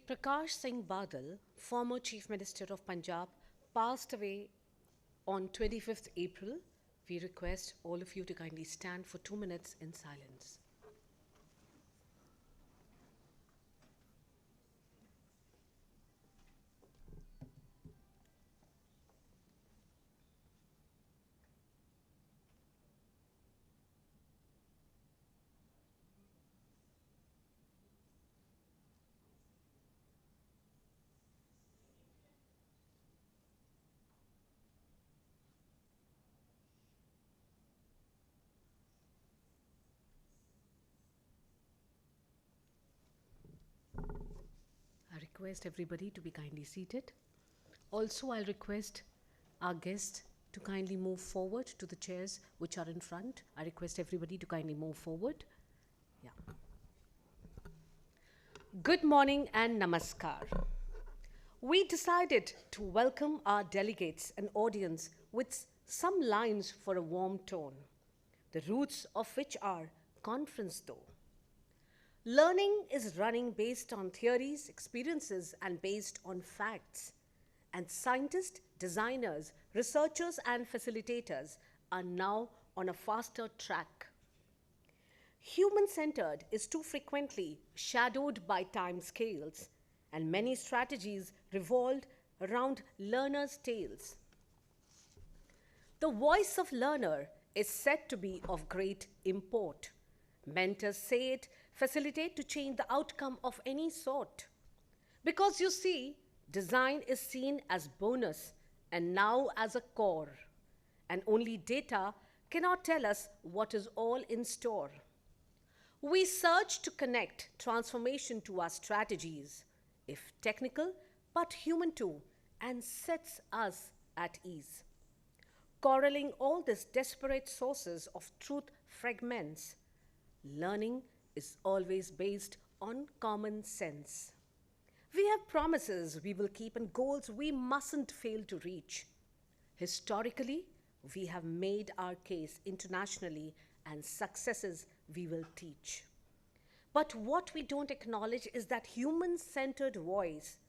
Prakash Singh Badal, former Chief Minister of Punjab, passed away on 25th April. We request all of you to kindly stand for 2 minutes in silence. I request everybody to be kindly seated. Also, I'll request our guests to kindly move forward to the chairs which are in front. I request everybody to kindly move forward. Yeah. Good morning and namaskar. We decided to welcome our delegates and audience with some lines for a warm tone, the roots of which are conference though. Learning is running based on theories, experiences, and based on facts. And scientists, designers, researchers, and facilitators are now on a faster track. Human-centered is too frequently shadowed by time scales, and many strategies revolved around learners' tales. The voice of learner is said to be of great import. Mentors say it facilitate to change the outcome of any sort. Because you see, design is seen as bonus and now as a core, and only data cannot tell us what is all in store. We search to connect transformation to our strategies, if technical, but human too, and sets us at ease. Corralling all these desperate sources of truth fragments, learning is always based on common sense. We have promises we will keep and goals we mustn't fail to reach. Historically, we have made our case internationally and successes we will teach. But what we don't acknowledge is that human-centered voice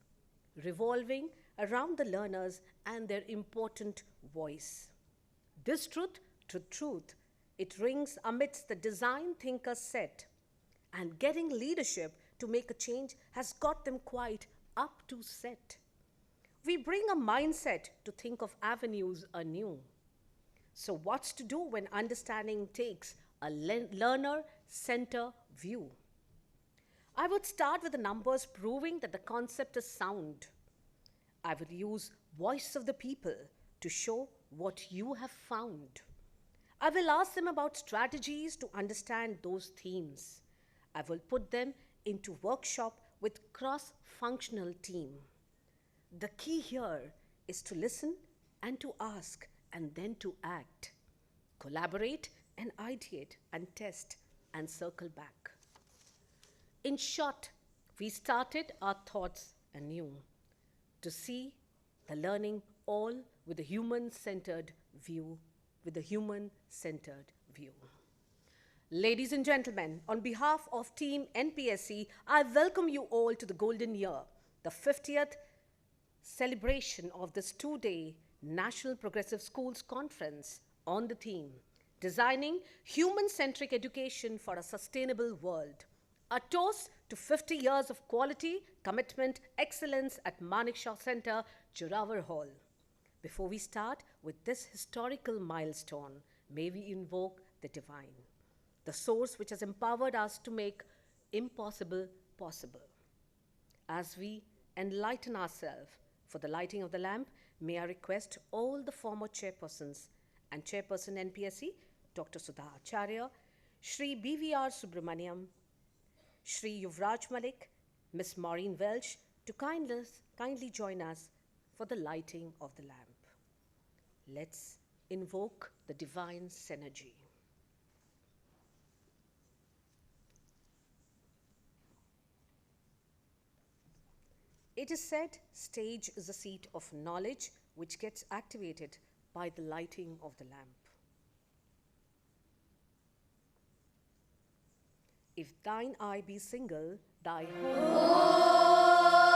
revolving around the learners and their important voice. This truth, it rings amidst the design thinker set, and getting leadership to make a change has got them quite up to set. We bring a mindset to think of avenues anew. So what's to do when understanding takes a learner-center view? I would start with the numbers proving that the concept is sound. I will use voice of the people to show what you have found. I will ask them about strategies to understand those themes. I will put them into workshop with cross-functional team. The key here is to listen and to ask and then to act. Collaborate and ideate and test and circle back. In short, we started our thoughts anew to see the learning all with a human-centered view, Ladies and gentlemen, on behalf of Team NPSC, I welcome you all to the Golden Year, the 50th celebration of this 2-day National Progressive Schools Conference on the theme, Designing Human-Centric Education for a Sustainable World. A toast to 50 years of quality, commitment, excellence at Manekshaw Center, Joravar Hall. Before we start with this historical milestone, may we invoke the divine, the source which has empowered us to make impossible possible. As we enlighten ourselves for the lighting of the lamp, may I request all the former chairpersons and Chairperson NPSC, Dr. Sudha Acharya, Shri BVR Subramaniam, Shri Yuvraj Malik, Ms. Maureen Welch, to kindly join us for the lighting of the lamp. Let's invoke the divine synergy. It is said, stage is a seat of knowledge which gets activated by the lighting of the lamp. If thine eye be single, thy whole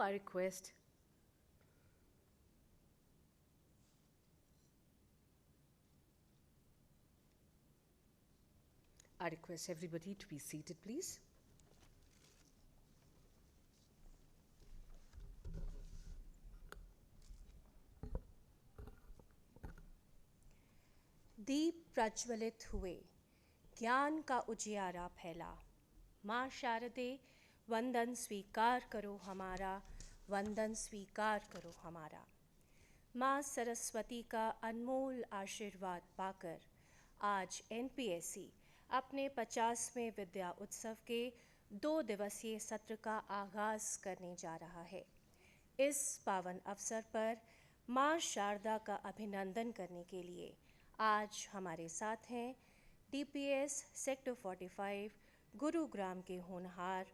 I request everybody to be seated, please. दीप प्रज्वलित हुए, ज्ञान का उजियारा फैला। माँ शारदे, वंदन स्वीकार करो हमारा, वंदन स्वीकार करो हमारा। माँ सरस्वती का अनमोल आशीर्वाद पाकर आज NPSC अपने 50वें विद्या उत्सव के 2 दिवसीय सत्र का आगाज़ करने जा रहा है। इस पावन अवसर पर माँ शारदा का अभिनंदन करने के लिए आज हमारे साथ हैं DPS सेक्टर 45 गुरुग्राम के होनहार,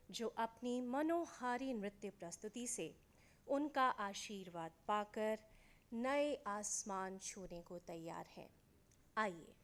जो अपनी मनोहारी नृत्य प्रस्तुति से उनका आशीर्वाद पाकर नए आसमान छूने को तैयार हैं। आइए।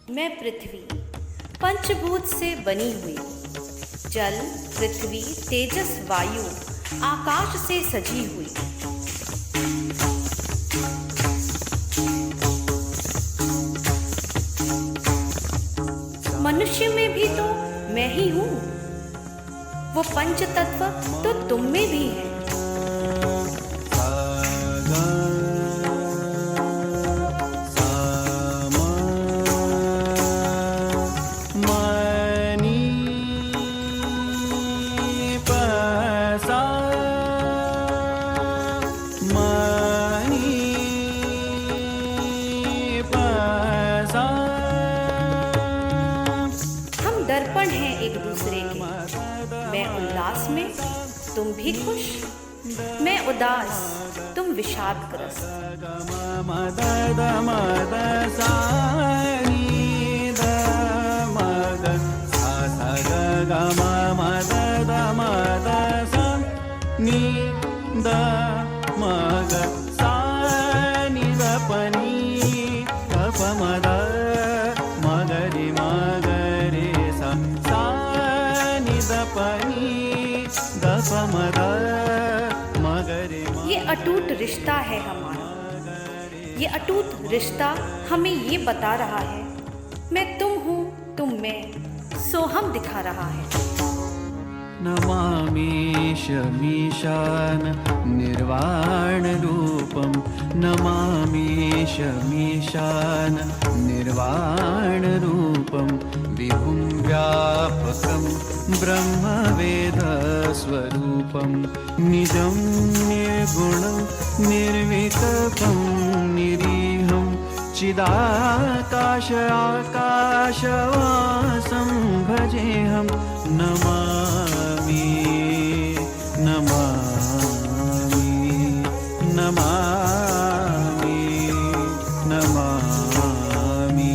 मैं पृथ्वी पंचभूत से बनी हुई, जल, पृथ्वी, तेजस, वायु, आकाश से सजी हुई। मनुष्य में भी तो मैं ही हूँ, वो पंच तत्व तो तुम में भी है। तुम भी खुश, मैं उदास, तुम विषादग्रस्त। ये अटूट रिश्ता है हमारा, ये अटूट रिश्ता हमें ये बता रहा है, मैं तुम हूँ तुम मैं, सो हम दिखा रहा है। नमामीशमीशान निर्वाणरूपं नमामीशमीशान निर्वाणरूपं विभुं व्यापकं ब्रह्मवेदस्वरूपं निजं निर्गुणं निर्विकल्पं निरीहं चिदाकाश आकाशवासं भजेऽहं नमामि नमामि नमामि नमामि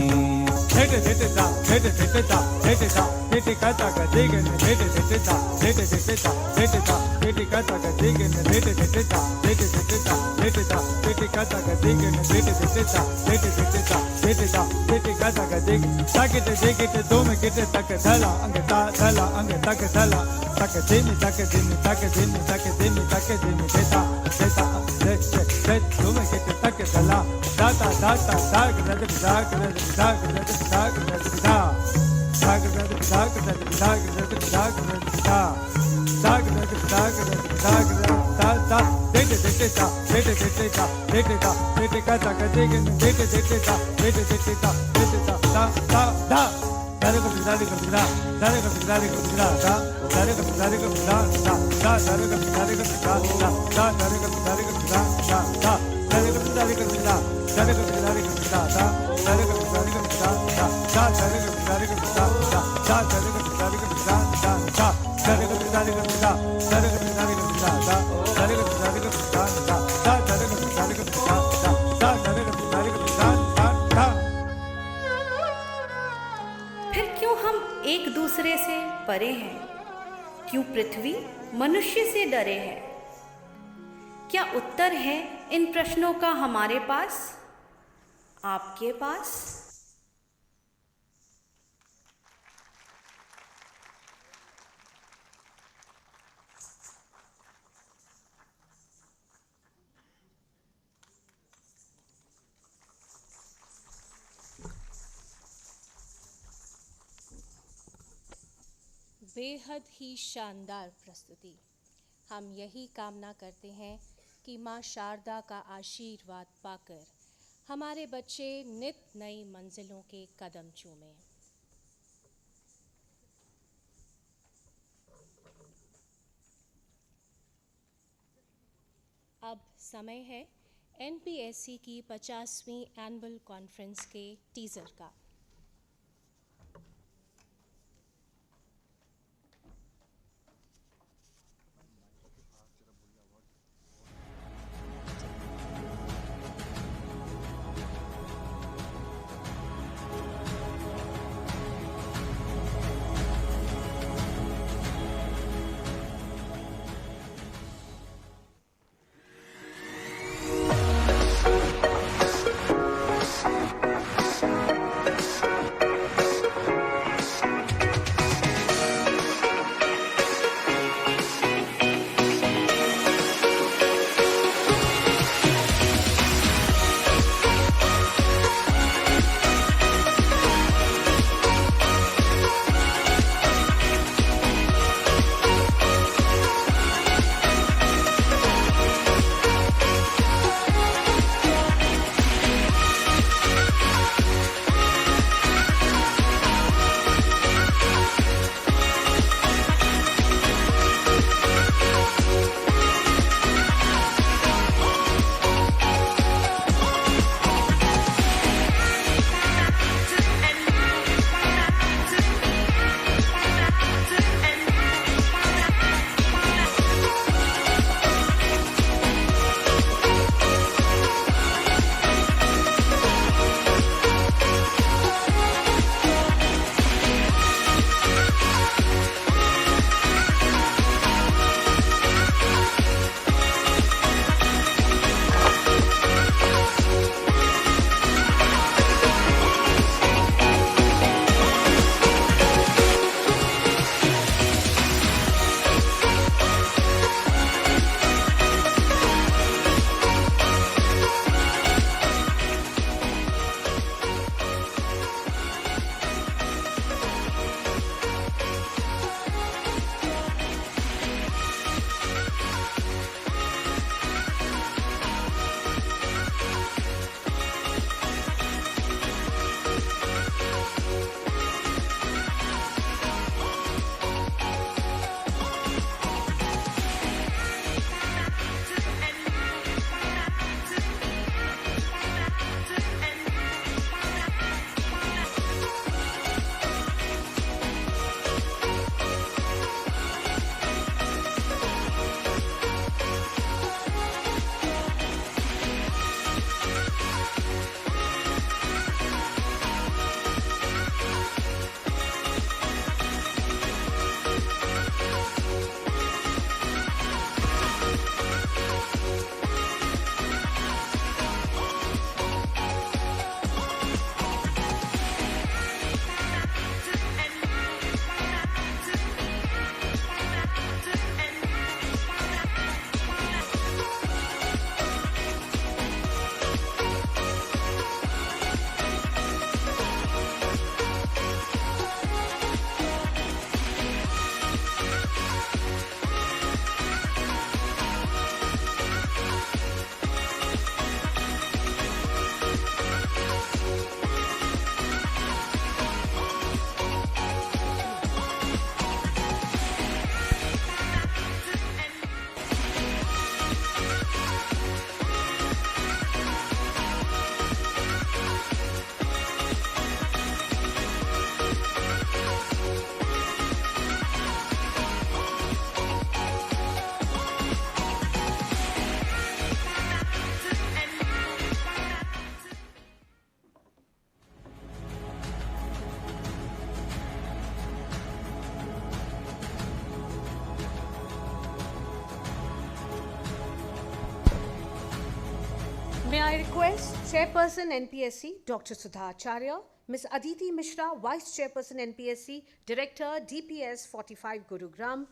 फिर क्यों हम एक दूसरे से परे हैं? क्यों पृथ्वी मनुष्य से डरे है? क्या उत्तर है इन प्रश्नों का हमारे पास, आपके पास? बेहद ही शानदार प्रस्तुति। हम यही कामना करते हैं कि माँ शारदा का आशीर्वाद पाकर हमारे बच्चे नित नई मंजिलों के कदम चूमें। अब समय है NPSC की 50वीं एनुअल कॉन्फ्रेंस के टीज़र का। request Chairperson NPSC Dr. Sudha Acharya, Ms. Aditi Mishra, Vice Chairperson NPSC, Director DPS 45 Gurugram,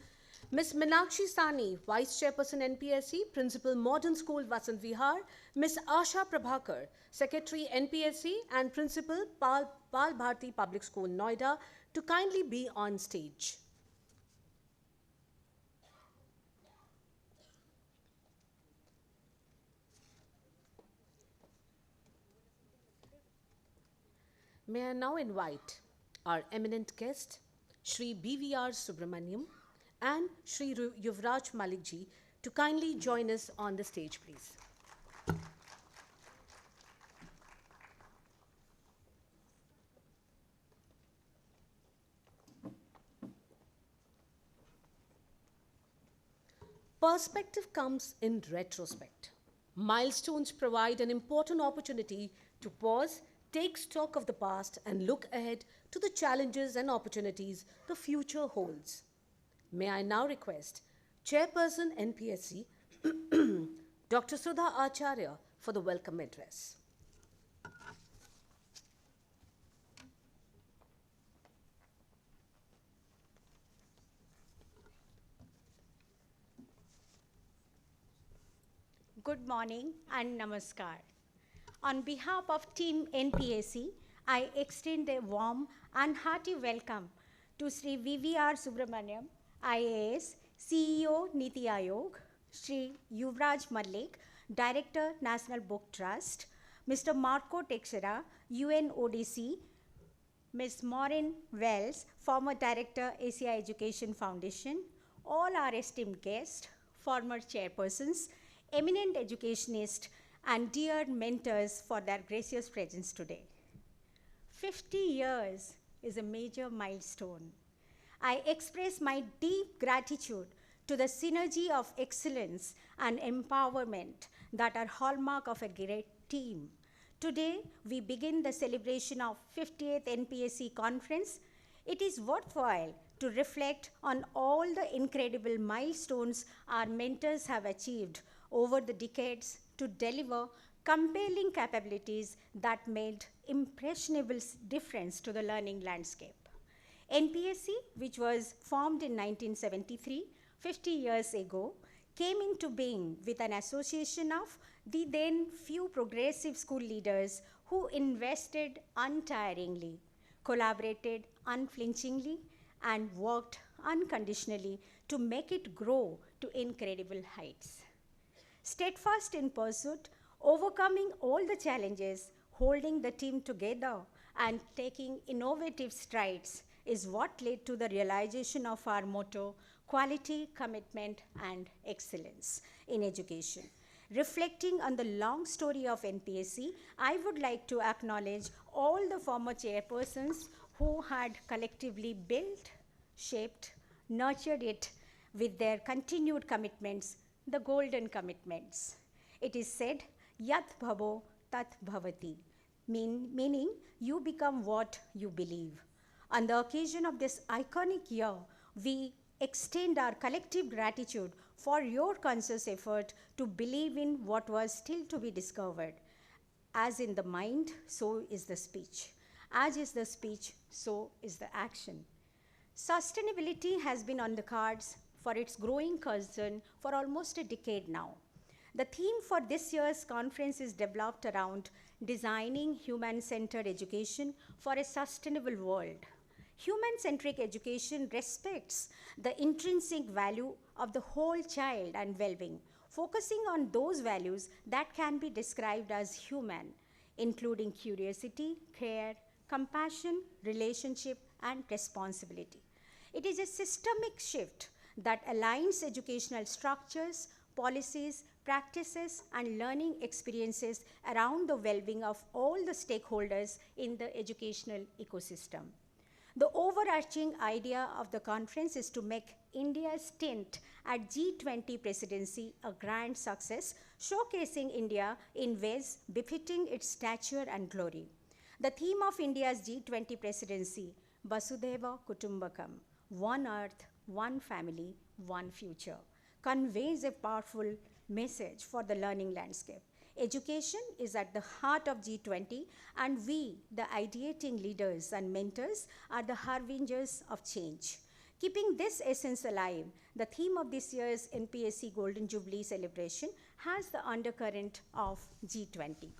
Ms. Meenakshi Sani, Vice Chairperson NPSC, Principal Modern School Vasant Vihar, Ms. Asha Prabhakar, Secretary NPSC and Principal Pal Bharti Public School Noida to kindly be on stage. May I now invite our eminent guest, Shri BVR Subramaniam and Shri Yuvraj Malikji to kindly join us on the stage, please. Perspective comes in retrospect. Milestones provide an important opportunity to pause, take stock of the past, and look ahead to the challenges and opportunities the future holds. May I now request Chairperson NPSC, Dr. Sudha Acharya, for the welcome address. Good morning and namaskar. On behalf of Team NPSC, I extend a warm and hearty welcome to Sri VVR Subramaniam, IAS, CEO Niti Aayog, Sri Yuvraj Malik, Director National Book Trust, Mr. Marco Texera, UNODC, Ms. Maureen Wells, former Director, ACI Education Foundation, all our esteemed guests, former chairpersons, eminent educationists, and dear mentors for their gracious presence today. 50 years is a major milestone. I express my deep gratitude to the synergy of excellence and empowerment that are hallmark of a great team. Today, we begin the celebration of 50th NPSC conference. It is worthwhile to reflect on all the incredible milestones our mentors have achieved over the decades to deliver compelling capabilities that made impressionable difference to the learning landscape. NPSC, which was formed in 1973, 50 years ago, came into being with an association of the then few progressive school leaders who invested untiringly, collaborated unflinchingly, and worked unconditionally to make it grow to incredible heights. Steadfast in pursuit, overcoming all the challenges, holding the team together, and taking innovative strides is what led to the realization of our motto, quality, commitment, and excellence in education. Reflecting on the long story of NPSC, I would like to acknowledge all the former chairpersons who had collectively built, shaped, nurtured it with their continued commitments, the golden commitments. It is said, Yat bhavo tat bhavati, meaning you become what you believe. On the occasion of this iconic year, we extend our collective gratitude for your conscious effort to believe in what was still to be discovered. As in the mind, so is the speech. As is the speech, so is the action. Sustainability has been on the cards for its growing concern for almost a decade now. The theme for this year's conference is developed around designing human-centered education for a sustainable world. Human-centric education respects the intrinsic value of the whole child and well-being, focusing on those values that can be described as human, including curiosity, care, compassion, relationship, and responsibility. It is a systemic shift that aligns educational structures, policies, practices, and learning experiences around the well-being of all the stakeholders in the educational ecosystem. The overarching idea of the conference is to make India's stint at G20 Presidency a grand success, showcasing India in ways befitting its stature and glory. The theme of India's G20 Presidency, Vasudhaiva Kutumbakam, one earth, one family, one future, conveys a powerful message for the learning landscape. Education is at the heart of G20, and we, the ideating leaders and mentors, are the harbingers of change. Keeping this essence alive, the theme of this year's NPSC Golden Jubilee celebration has the undercurrent of G20.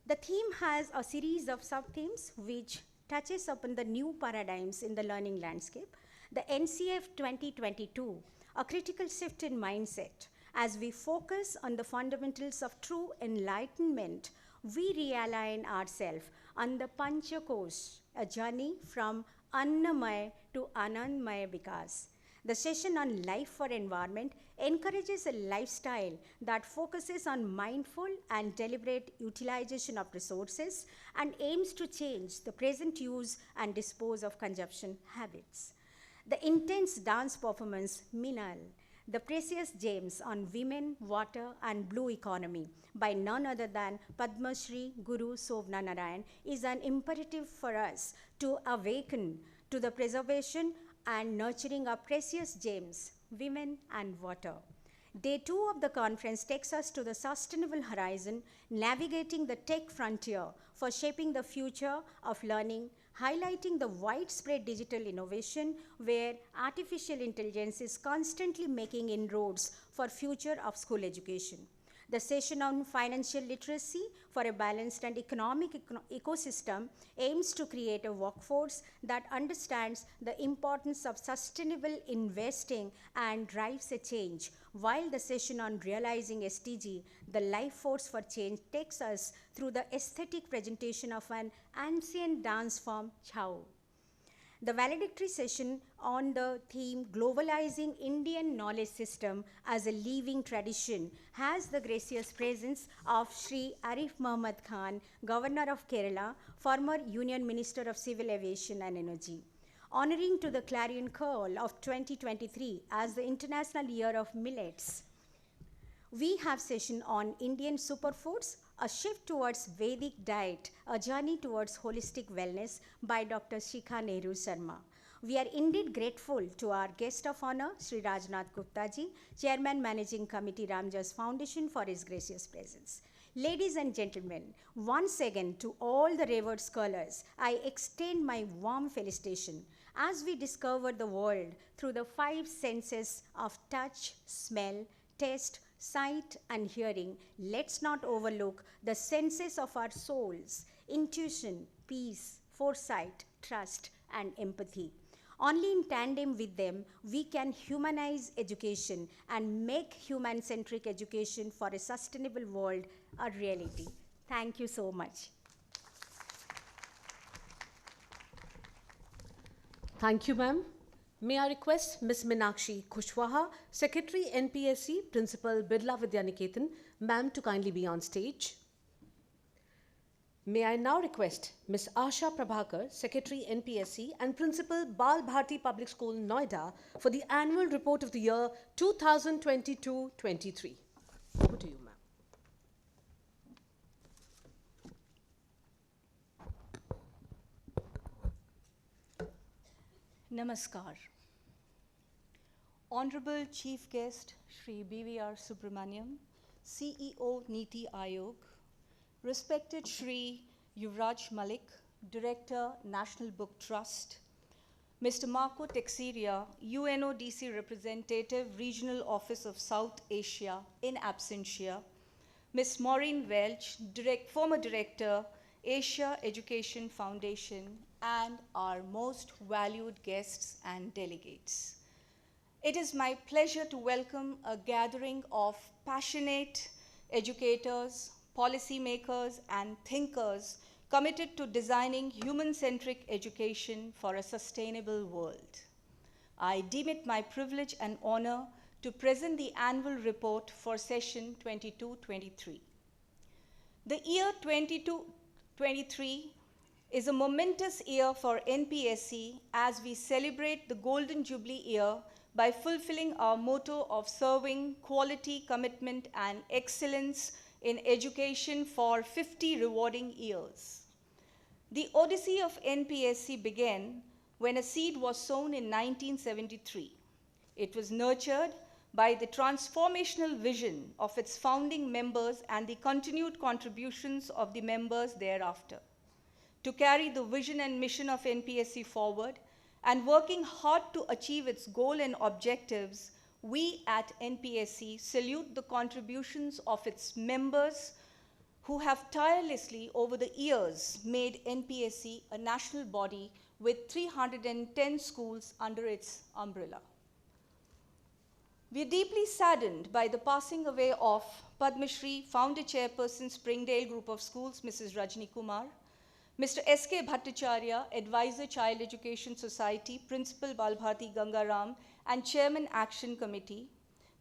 The theme has a series of sub-themes which touches upon the new paradigms in the learning landscape. The NCF 2022, a critical shift in mindset. As we focus on the fundamentals of true enlightenment, we realign ourselves on the Panchakosh, a journey from Annamaya to Anandamaya Vikas. The session on life for environment encourages a lifestyle that focuses on mindful and deliberate utilization of resources and aims to change the present use and dispose of consumption habits. The intense dance performance, Meenal, the precious gems on women, water, and blue economy by none other than Padma Shri Guru Sovna Narayan is an imperative for us to awaken to the preservation and nurturing of precious gems, women, and water. Day 2 of the conference takes us to the sustainable horizon, navigating the tech frontier for shaping the future of learning, highlighting the widespread digital innovation where artificial intelligence is constantly making inroads for future of school education. The session on financial literacy for a balanced and economic ecosystem aims to create a workforce that understands the importance of sustainable investing and drives a change, while the session on realizing SDG, the life force for change, takes us through the aesthetic presentation of an ancient dance form, Chhau. The valedictory session on the theme Globalizing Indian Knowledge System as a Living Tradition has the gracious presence of Sri Arif Muhammad Khan, Governor of Kerala, former Union Minister of Civil Aviation and Energy. Honoring to the clarion call of 2023 as the International Year of Millets, we have session on Indian superfoods, a shift towards Vedic diet, a journey towards holistic wellness by Dr. Shikha Nehru Sharma. We are indeed grateful to our guest of honor, Sri Rajnath Gupta ji, Chairman Managing Committee Ramjas Foundation, for his gracious presence. Ladies and gentlemen, once again to all the revered scholars, I extend my warm felicitation as we discover the world through the 5 senses of touch, smell, taste, sight, and hearing. Let's not overlook the senses of our souls: intuition, peace, foresight, trust, and empathy. Only in tandem with them, we can humanize education and make human-centric education for a sustainable world a reality. Thank you so much. Thank you, ma'am. May I request Ms. Meenakshi Kushwaha, Secretary NPSC, Principal Birla Vidyaniketan, ma'am, to kindly be on stage. May I now request Ms. Asha Prabhakar, Secretary NPSC and Principal Bal Bharti Public School, Noida, for the annual report of the year 2022-23. Over to you, ma'am. Namaskar. Honorable Chief Guest Shri BVR Subramaniam, CEO Niti Aayog, respected Shri Yuvraj Malik, Director National Book Trust, Mr. Marco Texiria, UNODC Representative, Regional Office of South Asia in absentia, Ms. Maureen Welch, former Director, Asia Education Foundation, and our most valued guests and delegates. It is my pleasure to welcome a gathering of passionate educators, policymakers, and thinkers committed to designing human-centric education for a sustainable world. I deem it my privilege and honor to present the annual report for session 22-23. The year 22-23 is a momentous year for NPSC as we celebrate the Golden Jubilee year by fulfilling our motto of serving quality, commitment, and excellence in education for 50 rewarding years. The odyssey of NPSC began when a seed was sown in 1973. It was nurtured by the transformational vision of its founding members and the continued contributions of the members thereafter. To carry the vision and mission of NPSC forward and working hard to achieve its goal and objectives, we at NPSC salute the contributions of its members who have tirelessly over the years made NPSC a national body with 310 schools under its umbrella. We are deeply saddened by the passing away of Padma Shri, Founder Chairperson, Springdale Group of Schools, Mrs. Rajni Kumar, Mr. S.K. Bhattacharya, Advisor Child Education Society, Principal Balbharti Gangaram, and Chairman Action Committee,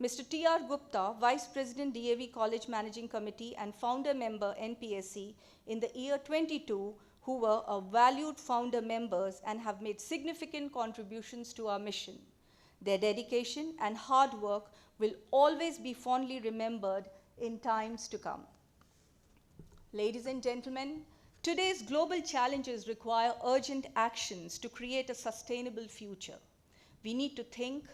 Mr. T.R. Gupta, Vice President DAV College Managing Committee and Founder Member NPSC in the year 22, who were our valued founder members and have made significant contributions to our mission. Their dedication and hard work will always be fondly remembered in times to come. Ladies and gentlemen, today's global challenges require urgent actions to create a sustainable future. We need to think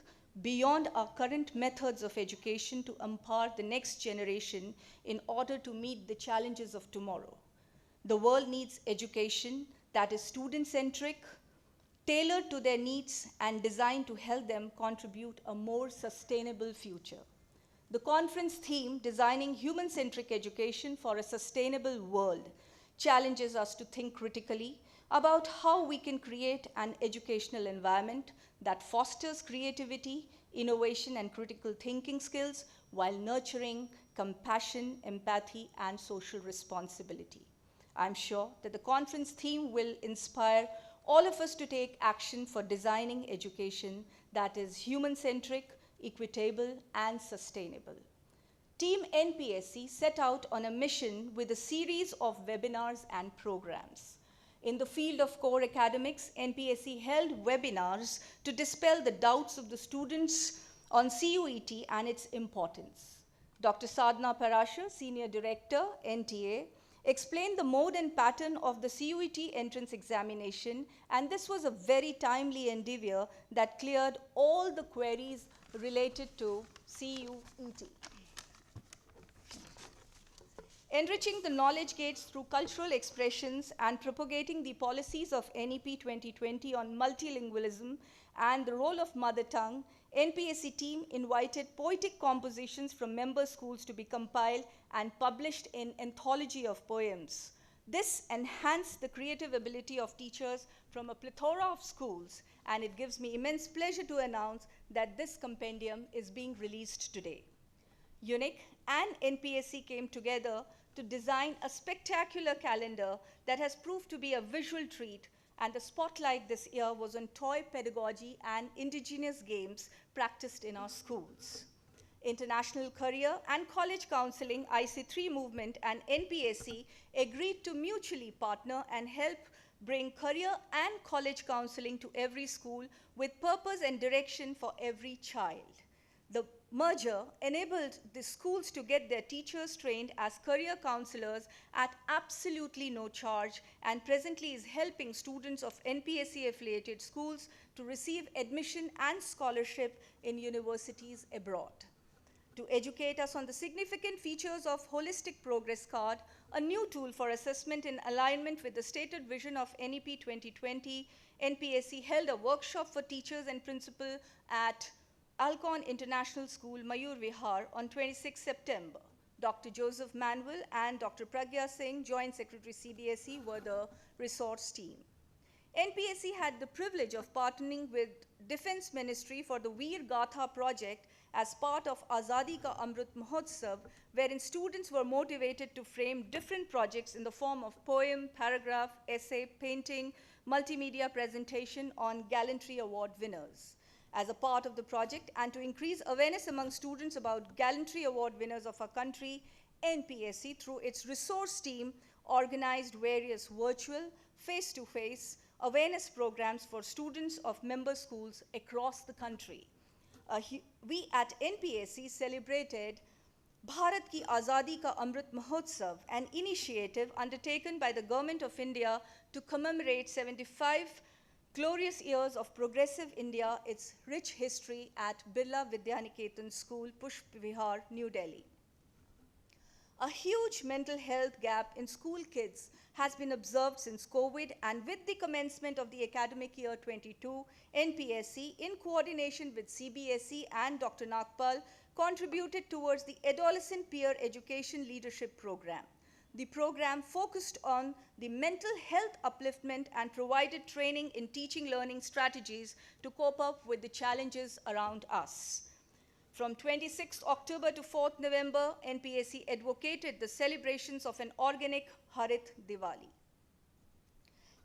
beyond our current methods of education to empower the next generation in order to meet the challenges of tomorrow. The world needs education that is student-centric, tailored to their needs, and designed to help them contribute a more sustainable future. The conference theme, Designing Human-Centric Education for a Sustainable World, challenges us to think critically about how we can create an educational environment that fosters creativity, innovation, and critical thinking skills while nurturing compassion, empathy, and social responsibility. I'm sure that the conference theme will inspire all of us to take action for designing education that is human-centric, equitable, and sustainable. Team NPSC set out on a mission with a series of webinars and programs. In the field of core academics, NPSC held webinars to dispel the doubts of the students on CUET and its importance. Dr. Sadhna Parashar, Senior Director, NTA, explained the mode and pattern of the CUET entrance examination, and this was a very timely endeavor that cleared all the queries related to CUET. Enriching the knowledge gates through cultural expressions and propagating the policies of NEP 2020 on multilingualism and the role of mother tongue, NPSC team invited poetic compositions from member schools to be compiled and published in anthology of poems. This enhanced the creative ability of teachers from a plethora of schools, and it gives me immense pleasure to announce that this compendium is being released today. UNIC and NPSC came together to design a spectacular calendar that has proved to be a visual treat, and the spotlight this year was on toy pedagogy and indigenous games practiced in our schools. International Career and College Counseling, IC3 movement, and NPSC agreed to mutually partner and help bring career and college counseling to every school with purpose and direction for every child. The merger enabled the schools to get their teachers trained as career counselors at absolutely no charge, and presently is helping students of NPSC-affiliated schools to receive admission and scholarship in universities abroad. To educate us on the significant features of Holistic Progress Card, a new tool for assessment in alignment with the stated vision of NEP 2020, NPSC held a workshop for teachers and principal at Alcon International School, Mayur Vihar on 26 September. Dr. Joseph Manuel and Dr. Pragya Singh, Joint Secretary CBSE, were the resource team. NPSC had the privilege of partnering with Defense Ministry for the Veer Gatha project as part of Azadi Ka Amrit Mahotsav, wherein students were motivated to frame different projects in the form of poem, paragraph, essay, painting, multimedia presentation on Gallantry Award winners. As a part of the project and to increase awareness among students about Gallantry Award winners of our country, NPSC, through its resource team, organized various virtual, face-to-face awareness programs for students of member schools across the country. We at NPSC celebrated Bharat Ki Azadi Ka Amrit Mahotsav, an initiative undertaken by the Government of India to commemorate 75 Glorious Years of Progressive India, its rich history at Birla Vidyaniketan School, Pushp Vihar, New Delhi. A huge mental health gap in school kids has been observed since COVID, and with the commencement of the academic year 22, NPSC, in coordination with CBSE and Dr. Nagpal, contributed towards the Adolescent Peer Education Leadership Program. The program focused on the mental health upliftment and provided training in teaching learning strategies to cope up with the challenges around us. From 26th October to 4th November, NPSC advocated the celebrations of an organic Harit Diwali.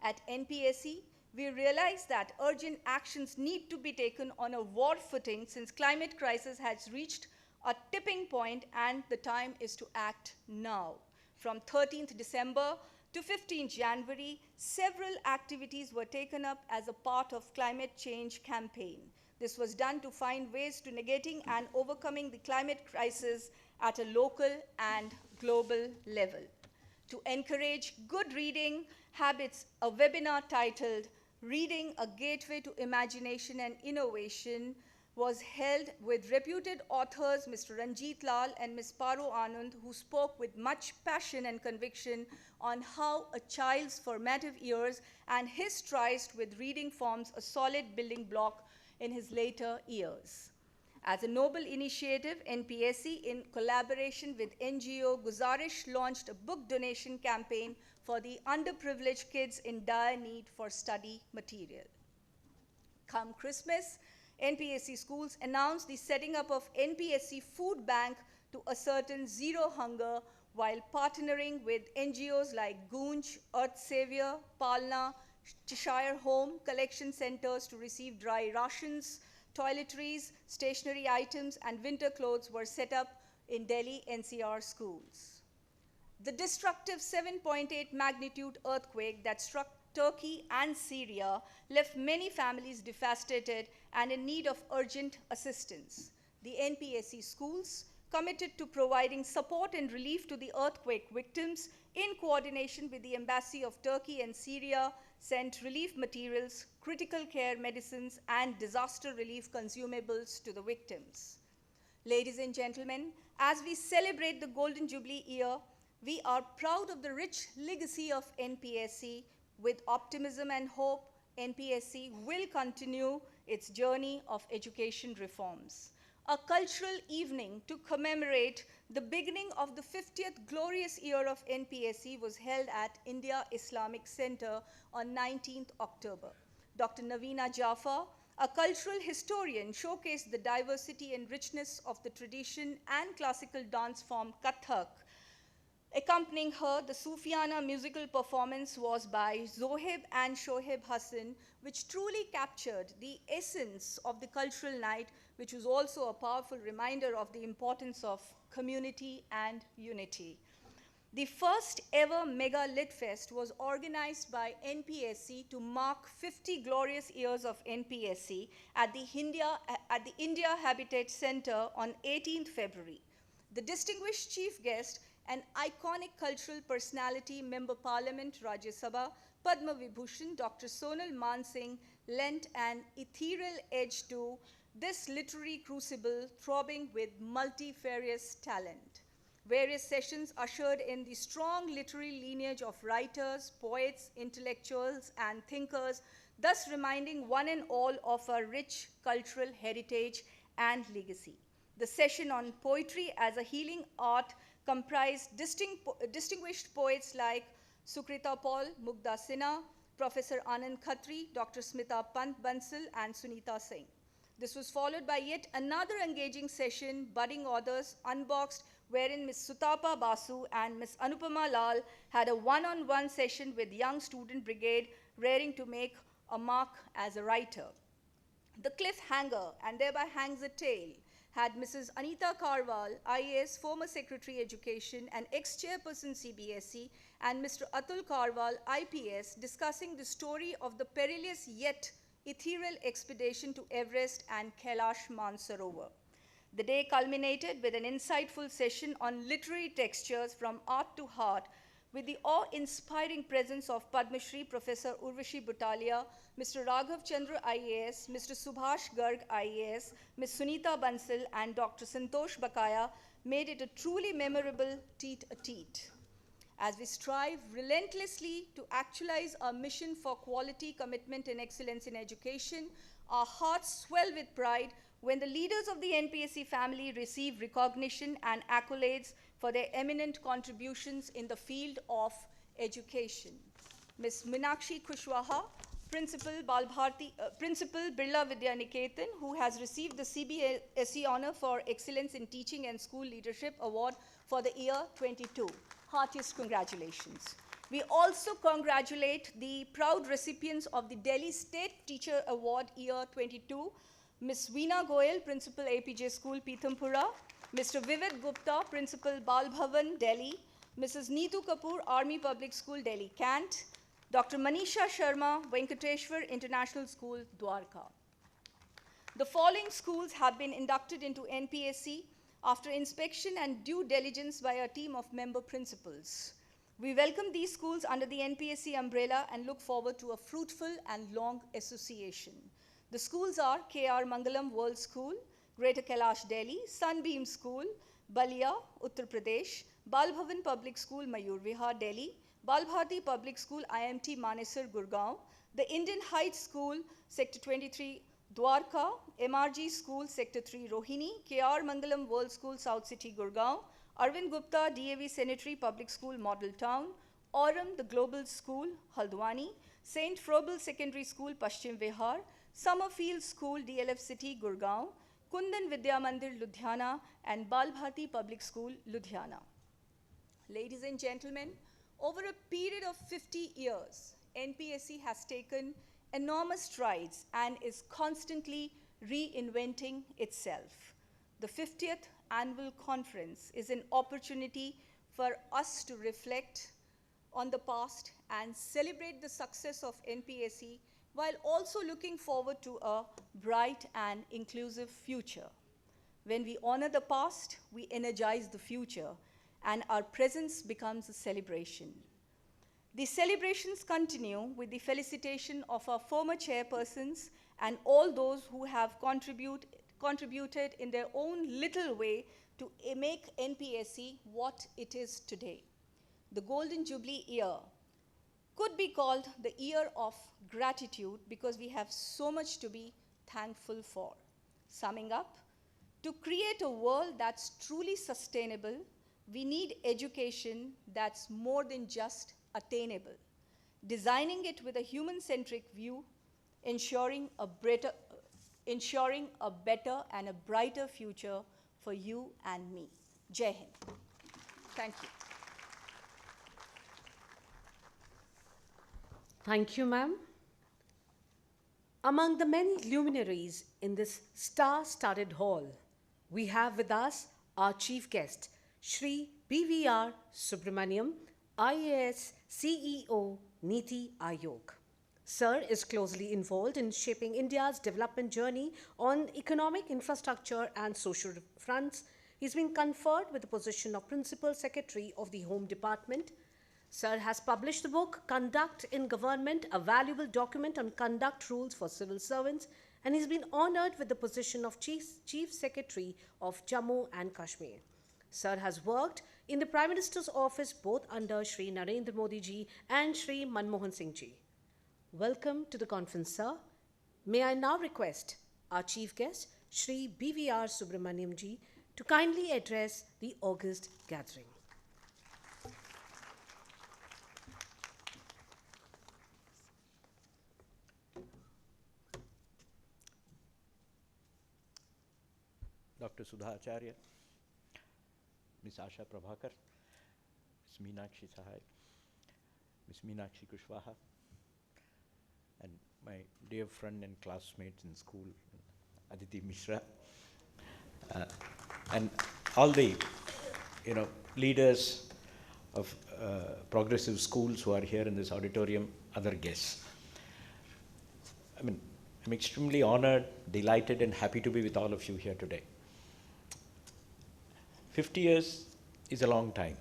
At NPSC, we realize that urgent actions need to be taken on a war footing since climate crisis has reached a tipping point and the time is to act now. From 13th December to 15th January, several activities were taken up as a part of climate change campaign. This was done to find ways to negating and overcoming the climate crisis at a local and global level. To encourage good reading habits, a webinar titled Reading, a Gateway to Imagination and Innovation was held with reputed authors Mr. Ranjit Lal and Ms. Paro Anand, who spoke with much passion and conviction on how a child's formative years and his tryst with reading forms a solid building block in his later years. As a noble initiative, NPSC, in collaboration with NGO Guzarish, launched a book donation campaign for the underprivileged kids in dire need for study material. Come Christmas, NPSC schools announced the setting up of NPSC Food Bank to ascertain zero hunger while partnering with NGOs like Goonj, Earth Savior, Palna, Cheshire Home Collection Centers to receive dry rations, toiletries, stationery items, and winter clothes were set up in Delhi NCR schools. The destructive 7.8 magnitude earthquake that struck Turkey and Syria left many families devastated and in need of urgent assistance. The NPSC schools, committed to providing support and relief to the earthquake victims, in coordination with the Embassy of Turkey and Syria, sent relief materials, critical care medicines, and disaster relief consumables to the victims. Ladies and gentlemen, as we celebrate the Golden Jubilee year, we are proud of the rich legacy of NPSC. With optimism and hope, NPSC will continue its journey of education reforms. A cultural evening to commemorate the beginning of the 50th glorious year of NPSC was held at India Islamic Center on 19th October. Dr. Naveena Jafar, a cultural historian, showcased the diversity and richness of the tradition and classical dance form Kathak. Accompanying her, the Sufiana musical performance was by Zoheb and Shoheb Hassan, which truly captured the essence of the cultural night, which was also a powerful reminder of the importance of community and unity. The first ever Mega Lit Fest was organized by NPSC to mark 50 glorious years of NPSC at the India Habitat Center on 18th February. The distinguished chief guest, an iconic cultural personality, Member Parliament Rajya Sabha, Padma Vibhushan, Dr. Sonal Mansingh, lent an ethereal edge to this literary crucible throbbing with multifarious talent. Various sessions ushered in the strong literary lineage of writers, poets, intellectuals, and thinkers, thus reminding one and all of our rich cultural heritage and legacy. The session on poetry as a healing art comprised distinguished poets like Sukrita Paul, Mugdha Sinha, Professor Anand Khatri, Dr. Smita Pant Bansal, and Sunita Singh. This was followed by yet another engaging session, Budding Authors Unboxed, wherein Ms. Sutapa Basu and Ms. Anupama Lal had a one-on-one session with Young Student Brigade, raring to make a mark as a writer. The cliffhanger, and thereby hangs a tale, had Mrs. Anita Karwal, IAS, former Secretary Education and ex-chairperson CBSE, and Mr. Atul Karwal, IPS, discussing the story of the perilous yet ethereal expedition to Everest and Kailash Mansarovar. The day culminated with an insightful session on literary textures from art to heart, with the awe-inspiring presence of Padma Shri Professor Urvashi Butalia, Mr. Raghav Chandra IAS, Mr. Subhash Garg IAS, Ms. Sunita Bansal, and Dr. Santosh Bakaya made it a truly memorable teat-a-teat. As we strive relentlessly to actualize our mission for quality, commitment, and excellence in education, our hearts swell with pride when the leaders of the NPSC family receive recognition and accolades for their eminent contributions in the field of education. Ms. Meenakshi Kushwaha, Principal Birla Vidya Niketan, who has received the CBSE Honor for Excellence in Teaching and School Leadership Award for the year 22. Heartiest congratulations. We also congratulate the proud recipients of the Delhi State Teacher Award year 22, Ms. Veena Goyal, Principal APJ School, Pithampura, Mr. Vivid Gupta, Principal Bal Bhavan, Delhi, Mrs. Neetu Kapoor, Army Public School, Delhi, Cant, Dr. Manisha Sharma, Venkateshwar International School, Dwarka. The following schools have been inducted into NPSC after inspection and due diligence by a team of member principals. We welcome these schools under the NPSC umbrella and look forward to a fruitful and long association. The schools are K.R. Mangalam World School, Greater Kailash, Delhi, Sunbeam School, Balia, Uttar Pradesh, Bal Bhavan Public School, Mayur Vihar, Delhi, Bal Bharati Public School, IMT Manesar, Gurgaon, the Indian Heights School, Sector 23, Dwarka, MRG School, Sector 3, Rohini, K.R. Mangalam World School, South City, Gurgaon, Arvind Gupta, DAV Sanitary Public School, Model Town, Aurum, the Global School, Haldwani, St. Frobel Secondary School, Paschim Vihar, Summerfield School, DLF City, Gurgaon, Kundan Vidya Mandir, Ludhiana, and Bal Bharati Public School, Ludhiana. Ladies and gentlemen, over a period of 50 years, NPSC has taken enormous strides and is constantly reinventing itself. The 50th annual conference is an opportunity for us to reflect on the past and celebrate the success of NPSC while also looking forward to a bright and inclusive future. When we honor the past, we energize the future, and our presence becomes a celebration. The celebrations continue with the felicitation of our former chairpersons and all those who have contributed in their own little way to make NPSC what it is today. The Golden Jubilee year could be called the year of gratitude because we have so much to be thankful for. Summing up, to create a world that's truly sustainable, we need education that's more than just attainable, designing it with a human-centric view, ensuring a better and a brighter future for you and me. Jai Hind. Thank you. Thank you, ma'am. Among the many luminaries in this star-studded hall, we have with us our chief guest, Shri BVR Subramaniam, IAS CEO, Niti Aayog. Sir is closely involved in shaping India's development journey on economic, infrastructure, and social fronts. He's been conferred with the position of Principal Secretary of the Home Department. Sir has published the book, Conduct in Government, a valuable document on conduct rules for civil servants, and he's been honored with the position of Chief Secretary of Jammu and Kashmir. Sir has worked in the Prime Minister's office both under Shri Narendra Modi ji and Shri Manmohan Singh ji. Welcome to the conference, sir. May I now request our chief guest, Shri BVR Subramaniam ji, to kindly address the august gathering. Dr. Sudha Acharya, Ms. Asha Prabhakar, Ms. Meenakshi Sahai, Ms. Meenakshi Kushwaha, and my dear friend and classmates in school, Aditi Mishra, and all the leaders of progressive schools who are here in this auditorium, other guests. I'm extremely honored, delighted, and happy to be with all of you here today. 50 years is a long time.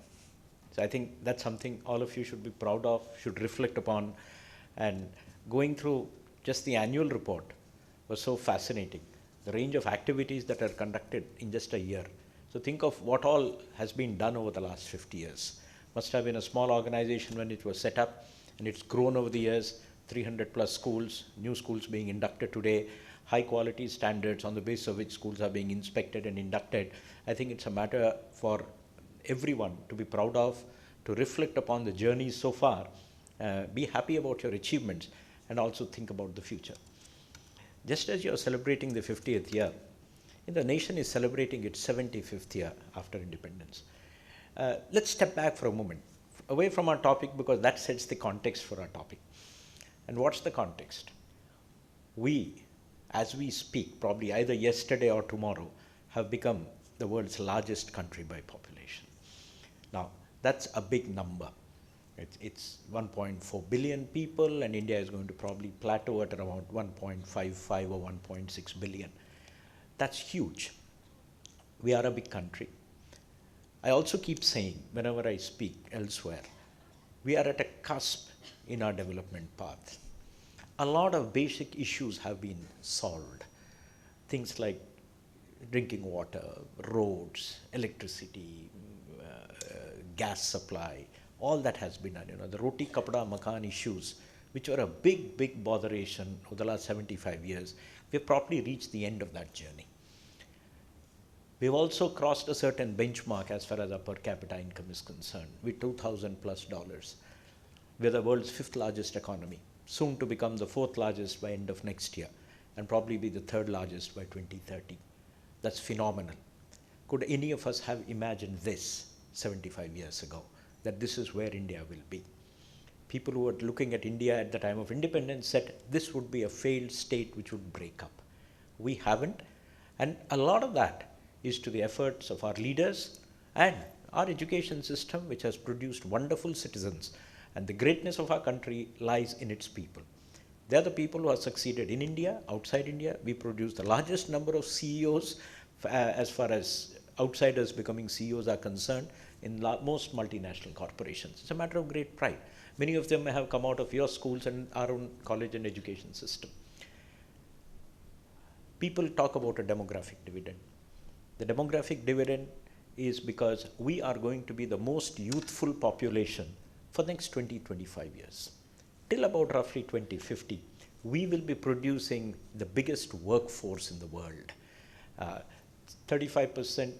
So I think that's something all of you should be proud of, should reflect upon. And going through just the annual report was so fascinating. The range of activities that are conducted in just a year. So think of what all has been done over the last 50 years. Must have been a small organization when it was set up, and it's grown over the years, 300 plus schools, new schools being inducted today, high quality standards on the basis of which schools are being inspected and inducted. I think it's a matter for everyone to be proud of, to reflect upon the journey so far, be happy about your achievements, and also think about the future. Just as you're celebrating the 50th year, the nation is celebrating its 75th year after independence. Let's step back for a moment, away from our topic, because that sets the context for our topic. And what's the context? We, as we speak, probably either yesterday or tomorrow, have become the world's largest country by population. Now, that's a big number. It's 1.4 billion people, and India is going to probably plateau at around 1.55 or 1.6 billion. That's huge. We are a big country. I also keep saying, whenever I speak elsewhere, we are at a cusp in our development path. A lot of basic issues have been solved. Things like drinking water, roads, electricity, gas supply, all that has been done. The roti, kapda, makan issues, which were a big, big botheration over the last 75 years, we've probably reached the end of that journey. We've also crossed a certain benchmark as far as our per capita income is concerned, with $2,000 plus. We're the world's 5th largest economy, soon to become the 4th largest by end of next year, and probably be the 3rd largest by 2030. That's phenomenal. Could any of us have imagined this 75 years ago, that this is where India will be? People who were looking at India at the time of independence said this would be a failed state which would break up. We haven't, and a lot of that is to the efforts of our leaders and our education system, which has produced wonderful citizens. And the greatness of our country lies in its people. They are the people who have succeeded in India, outside India. We produce the largest number of CEOs as far as outsiders becoming CEOs are concerned in most multinational corporations. It's a matter of great pride. Many of them may have come out of your schools and our own college and education system. People talk about a demographic dividend. The demographic dividend is because we are going to be the most youthful population for the next 20-25 years. Till about roughly 2050, we will be producing the biggest workforce in the world. 65%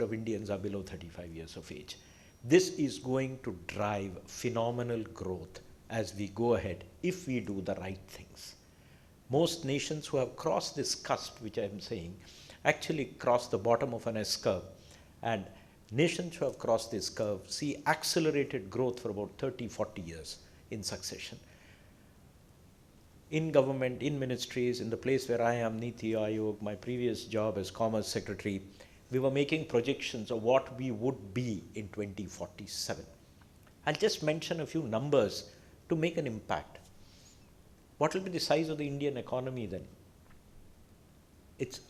of Indians are below 35 years of age. This is going to drive phenomenal growth as we go ahead if we do the right things. Most nations who have crossed this cusp, which I am saying, actually cross the bottom of an S curve, and nations who have crossed this curve see accelerated growth for about 30-40 years in succession. In government, in ministries, in the place where I am, Niti Aayog, my previous job as Commerce Secretary, we were making projections of what we would be in 2047. I'll just mention a few numbers to make an impact. What will be the size of the Indian economy then? It's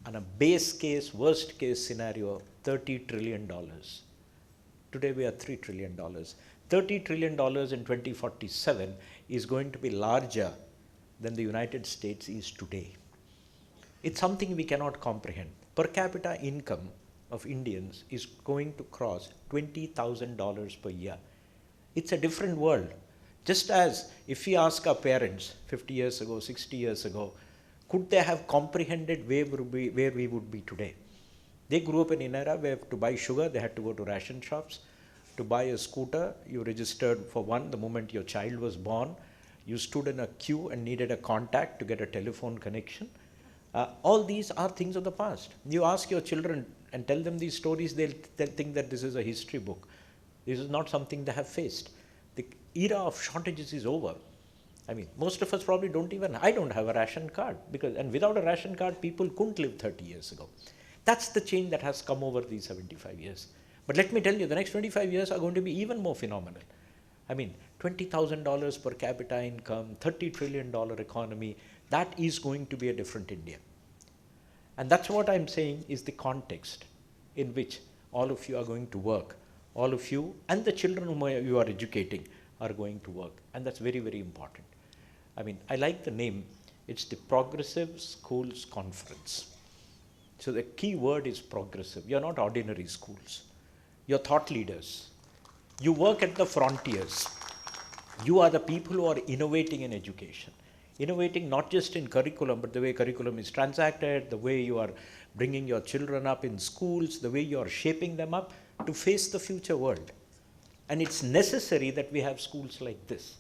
on a base case, worst case scenario, $30 trillion. Today we are $3 trillion. $30 trillion in 2047 is going to be larger than the United States is today. It's something we cannot comprehend. Per capita income of Indians is going to cross $20,000 per year. It's a different world. Just as if we ask our parents 50 years ago, 60 years ago, could they have comprehended where we would be today? They grew up in an era where to buy sugar, they had to go to ration shops. To buy a scooter, you registered for one the moment your child was born. You stood in a queue and needed a contact to get a telephone connection. All these are things of the past. You ask your children and tell them these stories, they'll think that this is a history book. This is not something they have faced. The era of shortages is over. I mean, most of us probably I don't have a ration card, and without a ration card, people couldn't live 30 years ago. That's the change that has come over these 75 years. But let me tell you, the next 25 years are going to be even more phenomenal. I mean, $20,000 per capita income, $30 trillion economy, that is going to be a different India. And that's what I'm saying is the context in which all of you are going to work all of you and the children whom you are educating are going to work. And that's very, very important. I mean, I like the name. It's the Progressive Schools Conference. So the key word is progressive. You're not ordinary schools. You're thought leaders. You work at the frontiers. You are the people who are innovating in education. Innovating not just in curriculum, but the way curriculum is transacted, the way you are bringing your children up in schools, the way you are shaping them up to face the future world. And it's necessary that we have schools like this.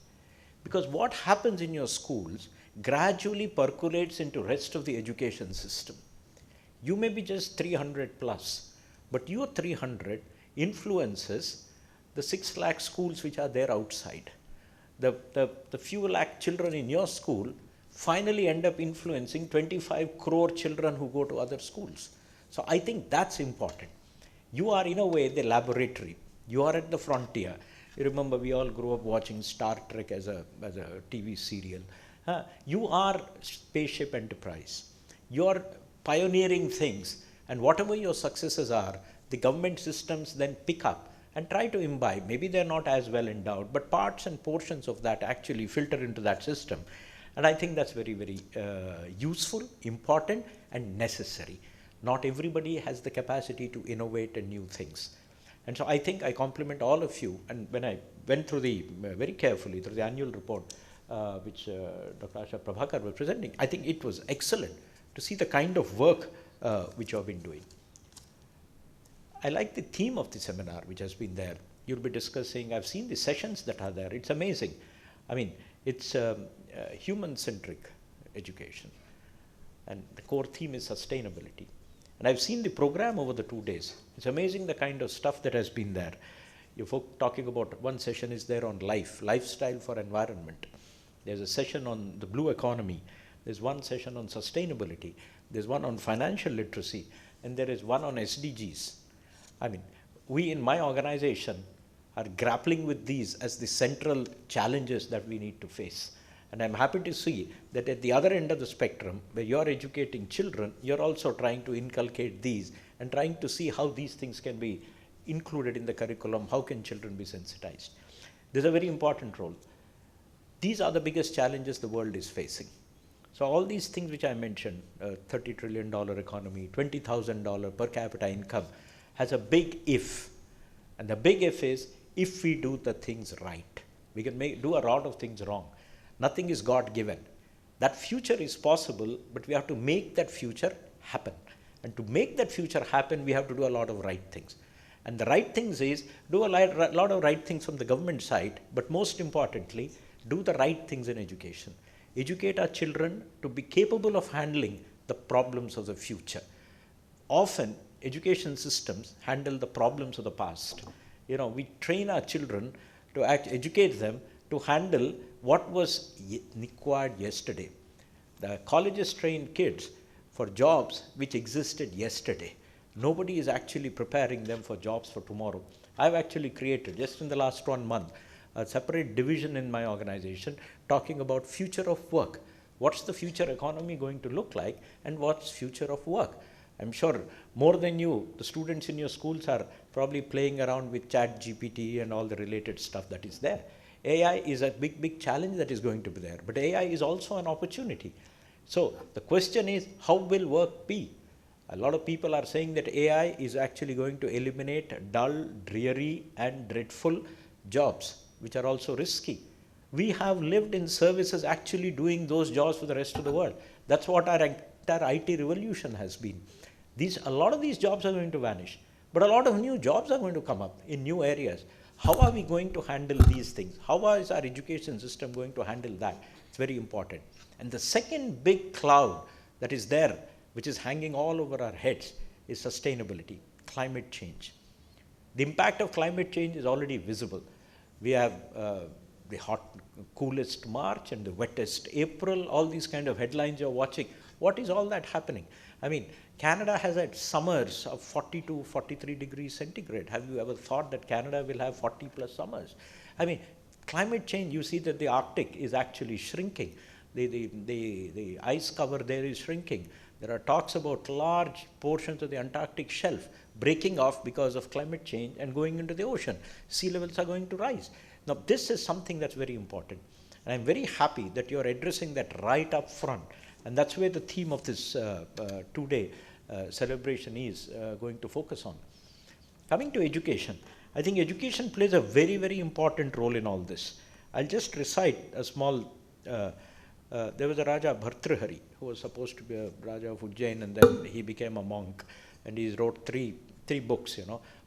Because what happens in your schools gradually percolates into rest of the education system. You may be just 300 plus, but your 300 influences the 6 lakh schools which are there outside. The few lakh children in your school finally end up influencing 25 crore children who go to other schools. So I think that's important. You are in a way the laboratory. You are at the frontier. You remember we all grew up watching Star Trek as a TV serial. You are Spaceship Enterprise. You are pioneering things, and whatever your successes are, the government systems then pick up and try to imbibe. Maybe they're not as well endowed, but parts and portions of that actually filter into that system. And I think that's very, very useful, important, and necessary. Not everybody has the capacity to innovate and new things. And so I think I compliment all of you. And when I went through very carefully through the annual report, which Dr. Asha Prabhakar was presenting, I think it was excellent to see the kind of work which you have been doing. I like the theme of the seminar which has been there. You'll be discussing, I've seen the sessions that are there. It's amazing. I mean, it's human-centric education. And the core theme is sustainability. And I've seen the program over the 2 days. It's amazing the kind of stuff that has been there. You're talking about, one session is there on lifestyle for environment. There's a session on the blue economy. There's one session on sustainability. There's one on financial literacy. And there is one on SDGs. I mean, we in my organization are grappling with these as the central challenges that we need to face. And I'm happy to see that at the other end of the spectrum, where you're educating children, you're also trying to inculcate these and trying to see how these things can be included in the curriculum, how can children be sensitized. There's a very important role. These are the biggest challenges the world is facing. So all these things which I mentioned, $30 trillion economy, $20,000 per capita income, has a big if. And the big if is, if we do the things right. We can do a lot of things wrong. Nothing is God-given. That future is possible, but we have to make that future happen. And to make that future happen, we have to do a lot of right things. And the right things is, do a lot of right things from the government side, but most importantly, do the right things in education. Educate our children to be capable of handling the problems of the future. Often, education systems handle the problems of the past. You know, we train our children to educate them to handle what was required yesterday. The colleges train kids for jobs which existed yesterday. Nobody is actually preparing them for jobs for tomorrow. I've actually created, just in the last 1 month, a separate division in my organization talking about future of work. What's the future economy going to look like, and what's future of work? I'm sure more than you, the students in your schools are probably playing around with ChatGPT and all the related stuff that is there. AI is a big, big challenge that is going to be there, but AI is also an opportunity. So the question is, how will work be? A lot of people are saying that AI is actually going to eliminate dull, dreary, and dreadful jobs, which are also risky. We have lived in services actually doing those jobs for the rest of the world. That's what our entire IT revolution has been. A lot of these jobs are going to vanish, but a lot of new jobs are going to come up in new areas. How are we going to handle these things? How is our education system going to handle that? It's very important. And the second big cloud that is there, which is hanging all over our heads, is sustainability, climate change. The impact of climate change is already visible. We have the coolest March and the wettest April, all these kind of headlines you're watching. What is all that happening? I mean, Canada has had summers of 40 to 43 degrees centigrade. Have you ever thought that Canada will have 40 plus summers? I mean, climate change, you see that the Arctic is actually shrinking. The ice cover there is shrinking. There are talks about large portions of the Antarctic shelf breaking off because of climate change and going into the ocean. Sea levels are going to rise. Now, this is something that's very important. And I'm very happy that you're addressing that right up front. And that's where the theme of this two-day celebration is going to focus on. Coming to education, I think education plays a very, very important role in all this. I'll just recite a small, there was a Raja Bhartrihari who was supposed to be a Raja of Ujjain, and then he became a monk, and he wrote three books,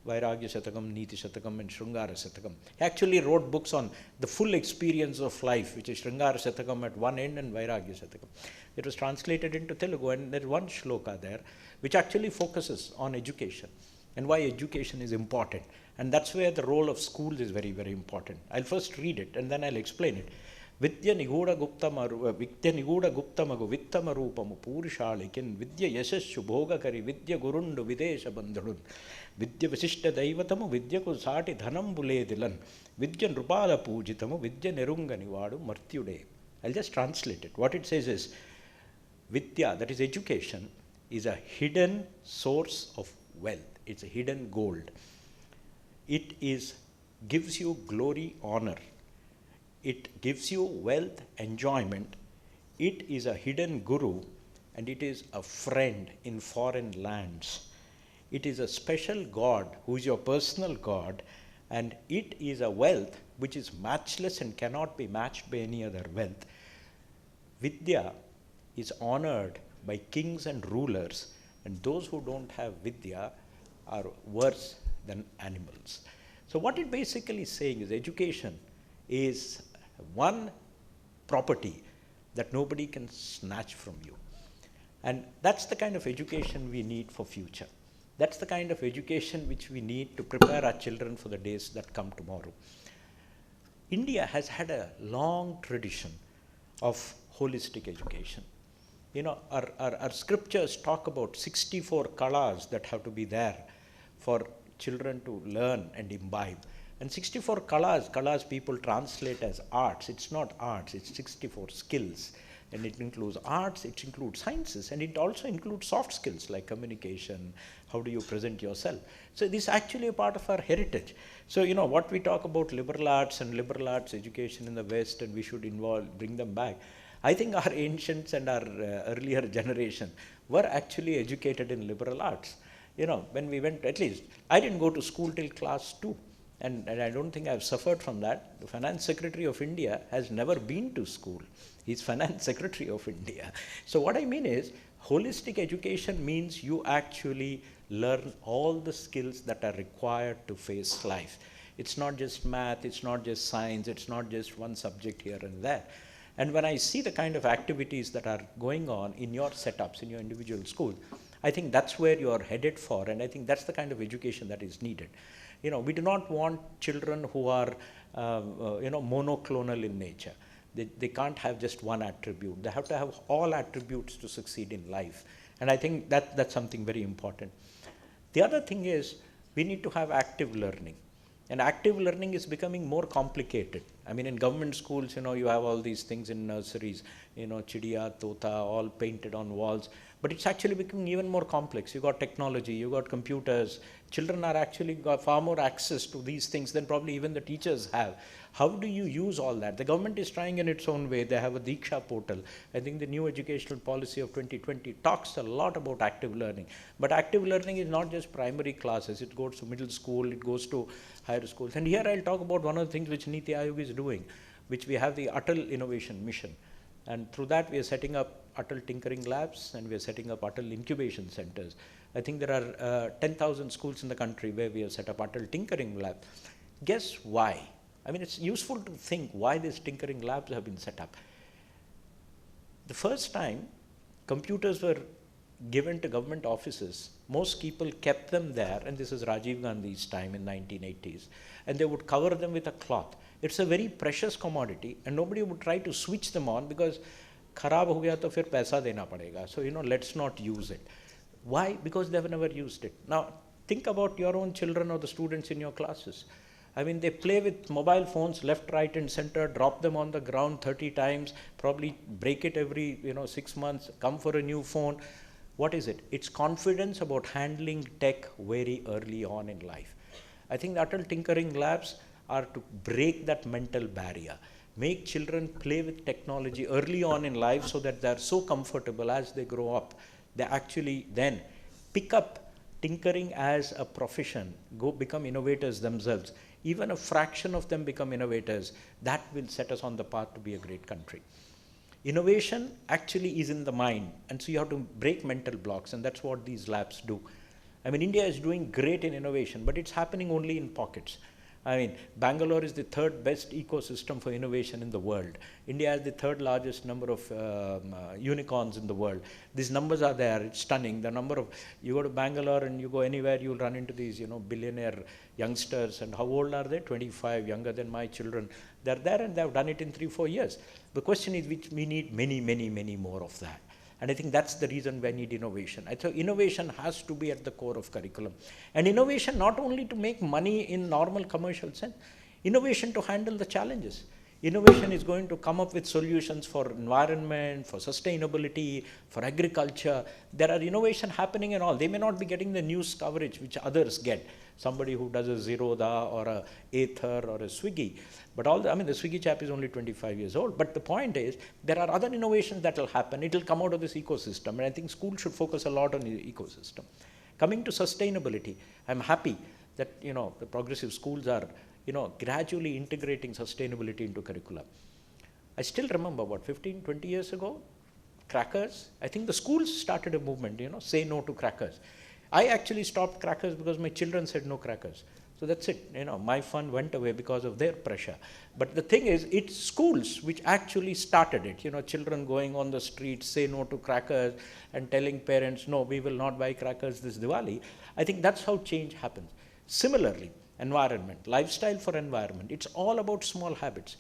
Vairagya Shatakam, Niti Shatakam, and Shrungara Shatakam. He actually wrote books on the full experience of life, which is Shrungara Shatakam at one end and Vairagya Shatakam. It was translated into Telugu, and there's one shloka there which actually focuses on education and why education is important. And that's where the role of schools is very, very important. I'll first read it and then I'll explain it. Vidya Niguda Guptamagu Vittama Rupamu Purishalikin Vidya Yashashu Bhogakari Vidya Gurundu Videsha Bandhadun Vidya Vasishta Daivatamu Vidya Kusati Dhanam Buledilan Vidya Nrupala Pujitamu Vidya Nerunganivadu Martyude. I'll just translate it. What it says is, Vidya, that is education, is a hidden source of wealth. It's a hidden gold. It gives you glory, honor. It gives you wealth, enjoyment. It is a hidden guru, and it is a friend in foreign lands. It is a special God who is your personal God, and it is a wealth which is matchless and cannot be matched by any other wealth. Vidya is honored by kings and rulers, and those who don't have Vidya are worse than animals. So what it basically is saying is education is one property that nobody can snatch from you. And that's the kind of education we need for future. That's the kind of education which we need to prepare our children for the days that come tomorrow. India has had a long tradition of holistic education. Our scriptures talk about 64 kalas that have to be there for children to learn and imbibe. And 64 kalas people translate as arts. It's not arts, it's 64 skills. And it includes arts, it includes sciences, and it also includes soft skills like communication, how do you present yourself. So this is actually a part of our heritage. So, what we talk about liberal arts and liberal arts education in the West, and we should bring them back. I think our ancients and our earlier generation were actually educated in liberal arts. When we went, at least, I didn't go to school till class 2. And I don't think I've suffered from that. The Finance Secretary of India has never been to school. He's Finance Secretary of India. So what I mean is, holistic education means you actually learn all the skills that are required to face life. It's not just math, it's not just science, it's not just one subject here and there. And when I see the kind of activities that are going on in your setups, in your individual schools, I think that's where you are headed for, and I think that's the kind of education that is needed. We do not want children who are, monoclonal in nature. They can't have just one attribute. They have to have all attributes to succeed in life. And I think that's something very important. The other thing is, we need to have active learning. And active learning is becoming more complicated. I mean, in government schools, you have all these things in nurseries, chidiya, tota, all painted on walls. But it's actually becoming even more complex. You got technology, you got computers. Children are actually got far more access to these things than probably even the teachers have. How do you use all that? The government is trying in its own way. They have a Diksha portal. I think the new educational policy of 2020 talks a lot about active learning. But active learning is not just primary classes. It goes to middle school, it goes to higher schools. And here I'll talk about one of the things which Niti Aayog is doing, which we have the Atal Innovation Mission. And through that, we are setting up Atal Tinkering Labs, and we are setting up Atal Incubation Centers. I think there are 10,000 schools in the country where we have set up Atal Tinkering Lab. Guess why? I mean, it's useful to think why these tinkering labs have been set up. The first time computers were given to government offices, most people kept them there, and this is Rajiv Gandhi's time in 1980s, and they would cover them with a cloth. It's a very precious commodity, and nobody would try to switch them on because kharab ho gaya to fir paisa dena padega. So, let's not use it. Why? Because they've never used it. Now, think about your own children or the students in your classes. I mean, they play with mobile phones left, right, and center, drop them on the ground 30 times, probably break it every 6 months, come for a new phone. What is it? It's confidence about handling tech very early on in life. I think the Atal Tinkering Labs are to break that mental barrier, make children play with technology early on in life so that they are so comfortable as they grow up. They actually then pick up tinkering as a profession, become innovators themselves. Even a fraction of them become innovators. That will set us on the path to be a great country. Innovation actually is in the mind, and so you have to break mental blocks, and that's what these labs do. I mean, India is doing great in innovation, but it's happening only in pockets. I mean, Bangalore is the third best ecosystem for innovation in the world. India has the third largest number of unicorns in the world. These numbers are there. It's stunning. The number of, you go to Bangalore and you go anywhere, you'll run into these, billionaire youngsters. And how old are they? 25, younger than my children. They're there and they've done it in 3-4 years. The question is, which we need many, many, many more of that. And I think that's the reason we need innovation. I think innovation has to be at the core of curriculum. And innovation not only to make money in normal commercial sense, innovation to handle the challenges. Innovation is going to come up with solutions for environment, for sustainability, for agriculture. There are innovation happening and all. They may not be getting the news coverage which others get. Somebody who does a Zerodha or a Ather or a Swiggy. But the Swiggy chap is only 25 years old. But the point is, there are other innovations that will happen. It will come out of this ecosystem. And I think schools should focus a lot on the ecosystem. Coming to sustainability, I'm happy that, the progressive schools are, gradually integrating sustainability into curricula. I still remember, 15, 20 years ago, crackers. I think the schools started a movement, say no to crackers. I actually stopped crackers because my children said no crackers. So that's it. My fun went away because of their pressure. But the thing is, it's schools which actually started it. Children going on the streets, say no to crackers and telling parents, no, we will not buy crackers this Diwali. I think that's how change happens. Similarly, environment, lifestyle for environment. It's all about small habits.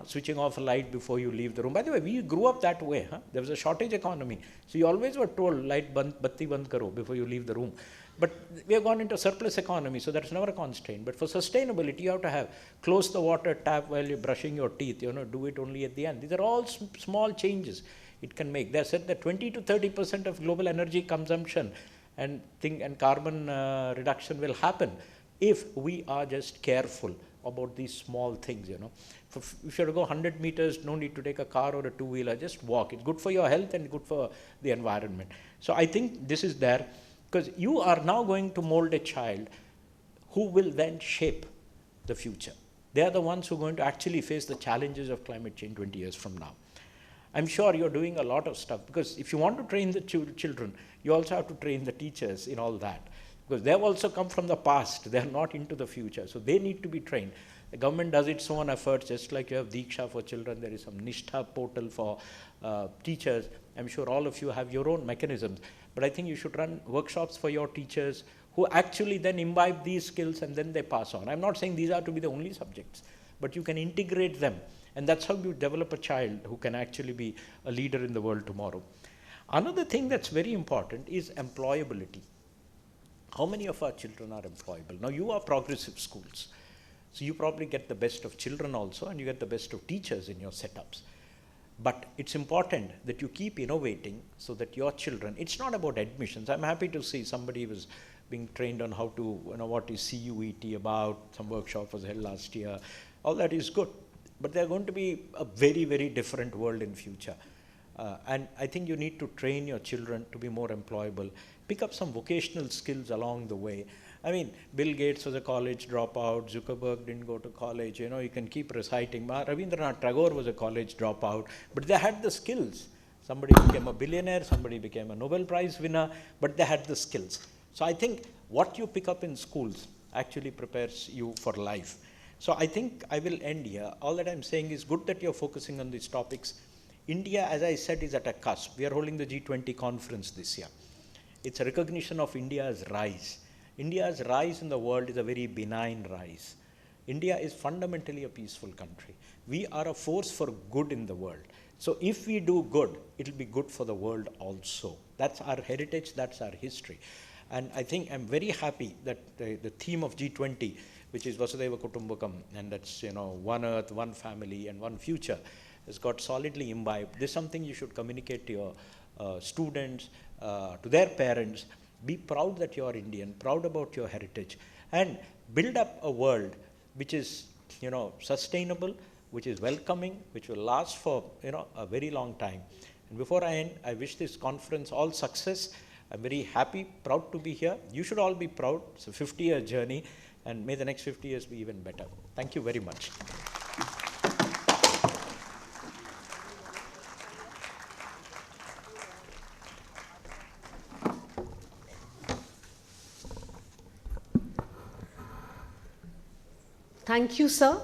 Switching off a light before you leave the room. By the way, we grew up that way. There was a shortage economy. So you always were told, light batti band karo before you leave the room. But we have gone into surplus economy, so that's never a constraint. But for sustainability, you have to close the water tap while you're brushing your teeth, do it only at the end. These are all small changes it can make. They said that 20 to 30% of global energy consumption and carbon reduction will happen if we are just careful about these small things, If you have to go 100 meters, no need to take a car or a two-wheeler, just walk. It's good for your health and good for the environment. So I think this is there, because you are now going to mold a child who will then shape the future. They are the ones who are going to actually face the challenges of climate change 20 years from now. I'm sure you're doing a lot of stuff, because if you want to train the children, you also have to train the teachers in all that. Because they have also come from the past. They are not into the future. So they need to be trained. The government does its own efforts, just like you have Diksha for children. There is some Nishtha portal for teachers. I'm sure all of you have your own mechanisms. But I think you should run workshops for your teachers who actually then imbibe these skills and then they pass on. I'm not saying these are to be the only subjects, but you can integrate them. And that's how you develop a child who can actually be a leader in the world tomorrow. Another thing that's very important is employability. How many of our children are employable? Now, you are progressive schools. So you probably get the best of children also, and you get the best of teachers in your setups. But it's important that you keep innovating so that your children, it's not about admissions. I'm happy to see somebody was being trained on how to, what is CUET about, some workshop was held last year. All that is good. But they're going to be a very, very different world in future. And I think you need to train your children to be more employable. Pick up some vocational skills along the way. I mean, Bill Gates was a college dropout. Zuckerberg didn't go to college. You can keep reciting. Rabindranath Tagore was a college dropout. But they had the skills. Somebody became a billionaire. Somebody became a Nobel Prize winner. But they had the skills. So I think what you pick up in schools actually prepares you for life. So I think I will end here. All that I'm saying is good that you're focusing on these topics. India, as I said, is at a cusp. We are holding the G20 conference this year. It's a recognition of India's rise. India's rise in the world is a very benign rise. India is fundamentally a peaceful country. We are a force for good in the world. So if we do good, it will be good for the world also. That's our heritage, that's our history. And I think I'm very happy that the theme of G20, which is Vasudhaiva Kutumbakam, and that's, one earth, one family, and one future, has got solidly imbibed. This is something you should communicate to your students, to their parents, be proud that you are Indian, proud about your heritage, and build up a world which is, sustainable, which is welcoming, which will last for, a very long time. And before I end, I wish this conference all success. I'm very happy, proud to be here. You should all be proud. It's a 50-year journey, and may the next 50 years be even better. Thank you very much. Thank you, sir.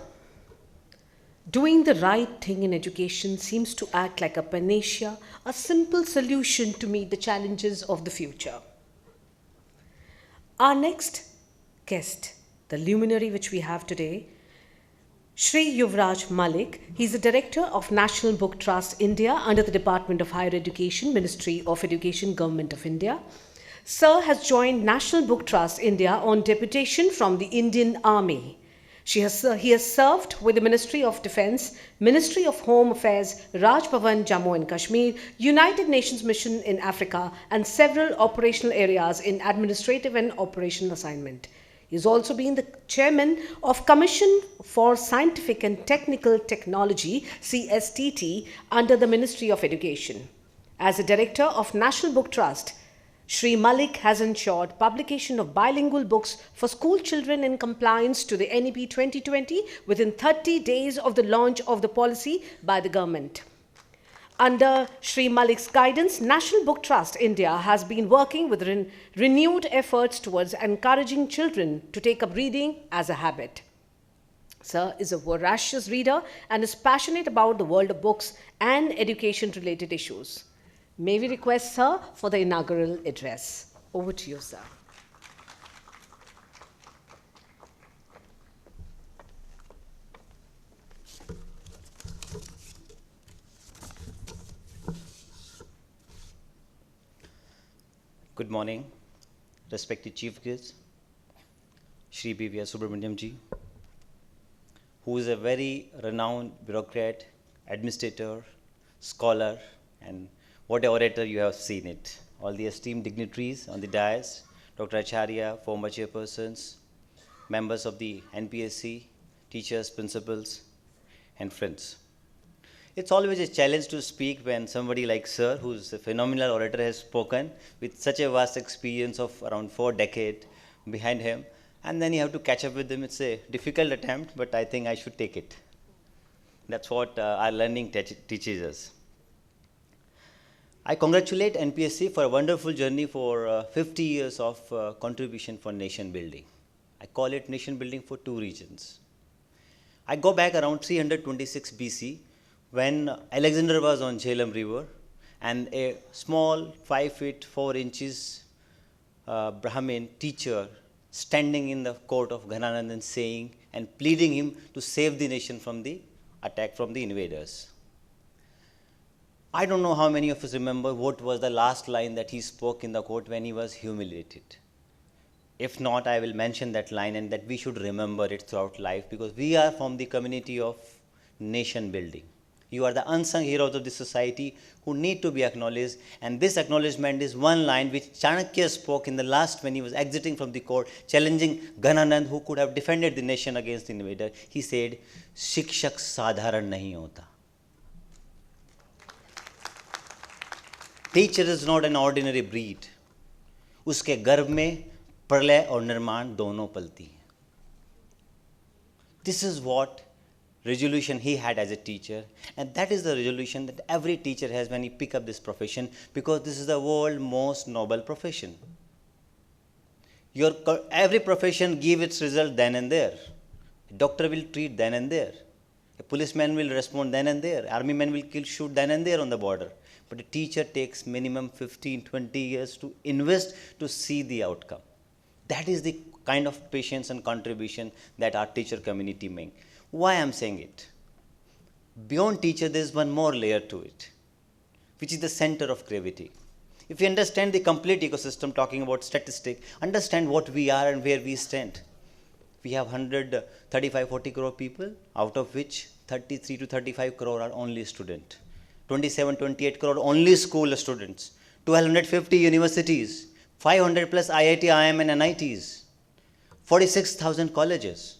Doing the right thing in education seems to act like a panacea, a simple solution to meet the challenges of the future. Our next guest, the luminary which we have today, Shri Yuvraj Malik. He's the Director of National Book Trust India under the Department of Higher Education, Ministry of Education, Government of India. Sir has joined National Book Trust India on deputation from the Indian Army. He has served with the Ministry of Defence, Ministry of Home Affairs, Raj Bhavan, Jammu and Kashmir, United Nations Mission in Africa, and several operational areas in administrative and operational assignment. He has also been the chairman of Commission for Scientific and Technical Technology, CSTT, under the Ministry of Education. As a director of National Book Trust, Shri Malik has ensured publication of bilingual books for school children in compliance to the NEP 2020 within 30 days of the launch of the policy by the government. Under Shri Malik's guidance, National Book Trust India has been working with renewed efforts towards encouraging children to take up reading as a habit. Sir is a voracious reader and is passionate about the world of books and education-related issues. May we request, sir, for the inaugural address. Over to you, sir. Good morning, respected Chief Guest, Shri B.V.R. Subramaniam ji, who is a very renowned bureaucrat, administrator, scholar, and what a orator you have seen it. All the esteemed dignitaries on the dais, Dr. Acharya, former chairpersons, members of the NPSC, teachers, principals, and friends. It's always a challenge to speak when somebody like Sir, who's a phenomenal orator, has spoken with such a vast experience of around 4 decades behind him, and then you have to catch up with him. It's a difficult attempt, but I think I should take it. That's what our learning teaches us. I congratulate NPSC for a wonderful journey for 50 years of contribution for nation building. I call it nation building for 2 reasons. I go back around 326 BC when Alexander was on Jhelum River and a small 5 feet 4 inches Brahmin teacher standing in the court of Ghananandan saying and pleading him to save the nation from the attack from the invaders. I don't know how many of us remember what was the last line that he spoke in the court when he was humiliated. If not, I will mention that line and that we should remember it throughout life because we are from the community of nation building. You are the unsung heroes of the society who need to be acknowledged, and this acknowledgement is one line which Chanakya spoke in the last when he was exiting from the court, challenging Ghananand who could have defended the nation against the invader. He said, "Shikshak sadharan nahi hota." Teacher is not an ordinary breed. उसके गर्भ में प्रलय और निर्माण दोनों पलती हैं. This is what resolution he had as a teacher, and that is the resolution that every teacher has when he pick up this profession, because this is the world's most noble profession. Every profession gives its result then and there. A doctor will treat then and there. A policeman will respond then and there. Army man will shoot then and there on the border. But a teacher takes minimum 15-20 years to invest to see the outcome. That is the kind of patience and contribution that our teacher community makes. Why I am saying it? Beyond teacher, there is one more layer to it, which is the center of gravity. If you understand the complete ecosystem, talking about statistics, understand what we are and where we stand. We have 135-40 crore people, out of which 33 to 35 crore are only students. 27, 28 crore only school students, 1250 universities, 500 plus IIT, IIM and NITs, 46,000 colleges,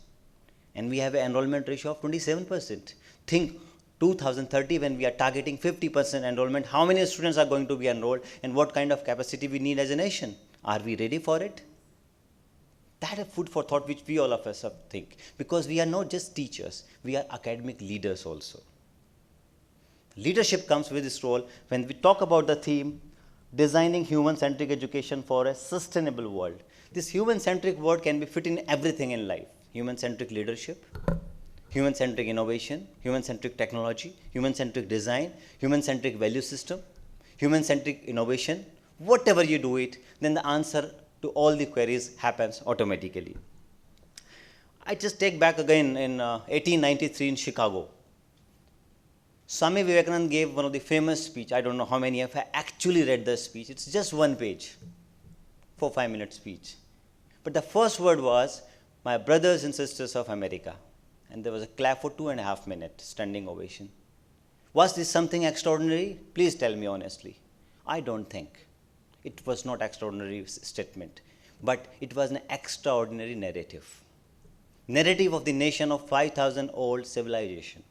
and we have an enrollment ratio of 27%. Think 2030 when we are targeting 50% enrollment, how many students are going to be enrolled and what kind of capacity we need as a nation? Are we ready for it? That is food for thought which we all of us have think, because we are not just teachers, we are academic leaders also. Leadership comes with this role when we talk about the theme, designing human-centric education for a sustainable world. This human-centric word can be fit in everything in life. Human-centric leadership, human-centric innovation, human-centric technology, human-centric design, human-centric value system, human-centric innovation. Whatever you do it, then the answer to all the queries happens automatically. I just take back again in 1893 in Chicago. Swami Vivekananda gave one of the famous speech. I don't know how many have actually read the speech. It's just one page, 4-5 minute speech. But the first word was, my brothers and sisters of America. And there was a clap for 2.5 minutes, standing ovation. Was this something extraordinary? Please tell me honestly. I don't think. It was not extraordinary statement, but it was an extraordinary narrative. Narrative of the nation of 5,000 old civilization.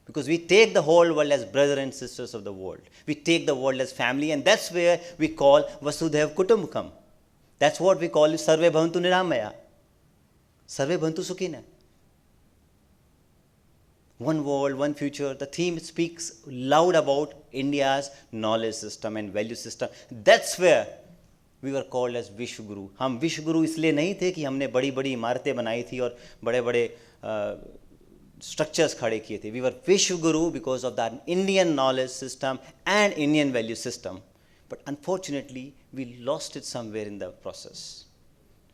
Because we take the whole world as brothers and sisters of the world. We take the world as family, and that's where we call Vasudhaiva Kutumbakam. That's what we call Sarve Bhavantu Niramaya. Sarve Bhavantu Sukhina. One world, one future. The theme speaks loud about India's knowledge system and value system. That's where we were called as Vishwa Guru. हम विश्व गुरु इसलिए नहीं थे कि हमने बड़ी बड़ी इमारतें बनाई थी और बड़े बड़े structures खड़े किए थे. We were Vishwa Guru because of the Indian knowledge system and Indian value system. But unfortunately, we lost it somewhere in the process.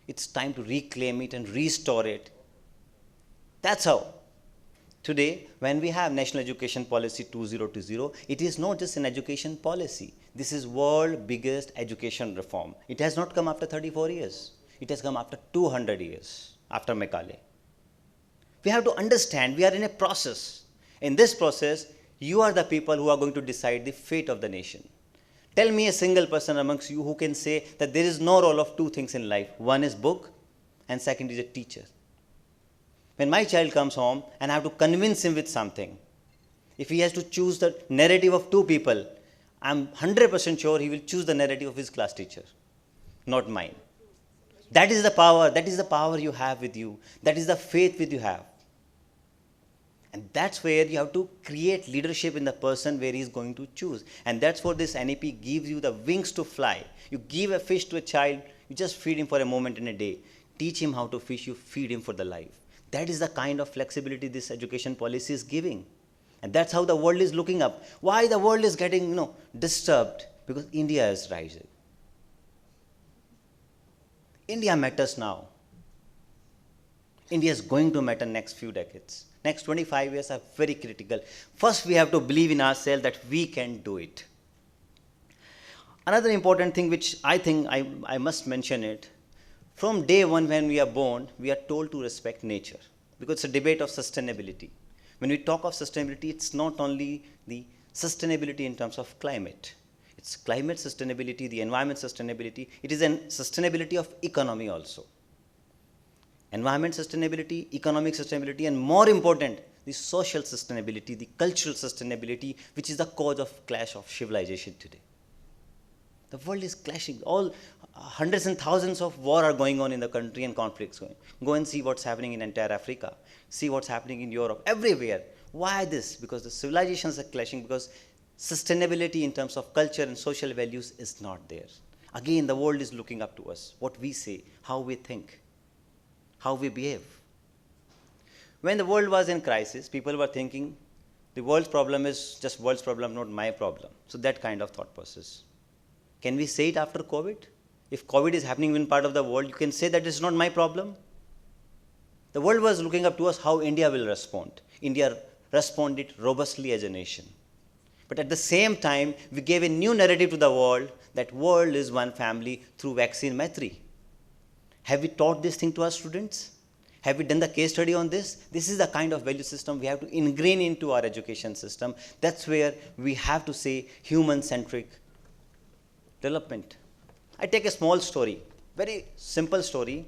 It's time to reclaim it and restore it. That's how. Today, when we have National Education Policy 2020, it is not just an education policy. This is world's biggest education reform. It has not come after 34 years. It has come after 200 years, after Macaulay. We have to understand we are in a process. In this process, you are the people who are going to decide the fate of the nation. Tell me a single person amongst you who can say that there is no role of two things in life. One is book and second is a teacher. When my child comes home and I have to convince him with something, if he has to choose the narrative of two people, I'm 100% sure he will choose the narrative of his class teacher, not mine. That is the power you have with you. That is the faith with you have. And that's where you have to create leadership in the person where he is going to choose. And that's what this NEP gives you the wings to fly. You give a fish to a child, you just feed him for a moment in a day. Teach him how to fish, you feed him for the life. That is the kind of flexibility this education policy is giving. And that's how the world is looking up. Why the world is getting disturbed? Because India is rising. India matters now. India is going to matter next few decades. Next 25 years are very critical. First, we have to believe in ourselves that we can do it. Another important thing which I think I must mention it, from day one when we are born, we are told to respect nature because it's a debate of sustainability. When we talk of sustainability, it's not only the sustainability in terms of climate. It's climate sustainability, the environment sustainability. It is a sustainability of economy also. Environment sustainability, economic sustainability, and more important, the social sustainability, the cultural sustainability, which is the cause of clash of civilization today. The world is clashing. All hundreds and thousands of war are going on in the country and conflicts going. Go and see what's happening in entire Africa. See what's happening in Europe, everywhere. Why this? Because the civilizations are clashing because sustainability in terms of culture and social values is not there. Again, the world is looking up to us, what we say, how we think, how we behave. When the world was in crisis, people were thinking, the world's problem is just world's problem, not my problem. So that kind of thought process. Can we say it after COVID? If COVID is happening in part of the world, you can say that it's not my problem. The world was looking up to us how India will respond. India responded robustly as a nation. But at the same time, we gave a new narrative to the world that world is one family through vaccine Maitri. Have we taught this thing to our students? Have we done the case study on this? This is the kind of value system we have to ingrain into our education system. That's where we have to say human-centric development. I take a small story, very simple story.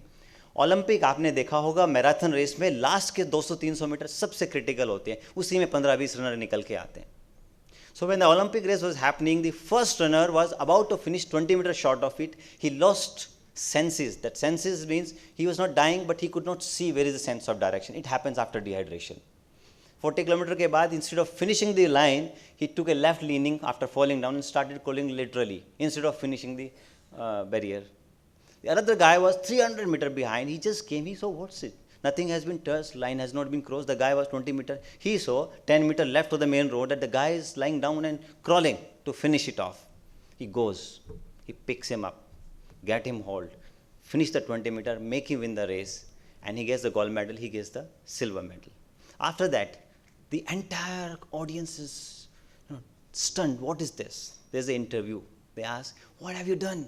Olympic आपने देखा होगा marathon race में last के 200-300 metre सबसे critical होते हैं, उसी में 15-20 रनर निकल के आते हैं. So when the Olympic race was happening, the first runner was about to finish 20 meters short of it. He lost senses. That senses means he was not dying, but he could not see where is the sense of direction. It happens after dehydration. 40 kilometers के बाद, instead of finishing the line, he took a left leaning after falling down and started crawling literally instead of finishing the barrier. The other guy was 300 meters behind. He just came. He saw, what's it? Nothing has been touched. Line has not been crossed. The guy was 20 meters. He saw 10 meters left of the main road that the guy is lying down and crawling to finish it off. He goes. He picks him up, get him hold, finish the 20 meters, make him win the race, and he gets the gold medal. He gets the silver medal. After that, the entire audience is stunned. What is this? There's an interview. They ask, what have you done?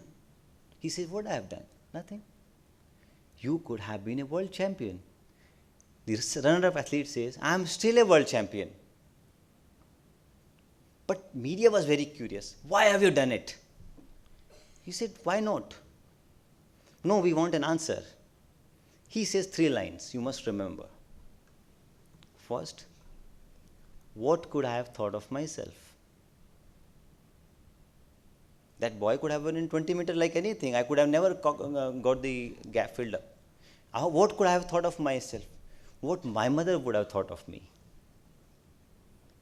He says, what I have done? Nothing. You could have been a world champion. The runner-up athlete says, I am still a world champion. But media was very curious. Why have you done it? He said, why not? No, we want an answer. He says 3 lines, you must remember. First, what could I have thought of myself? That boy could have run in 20 meters like anything. I could have never got the gap filled up. What could I have thought of myself? What my mother would have thought of me.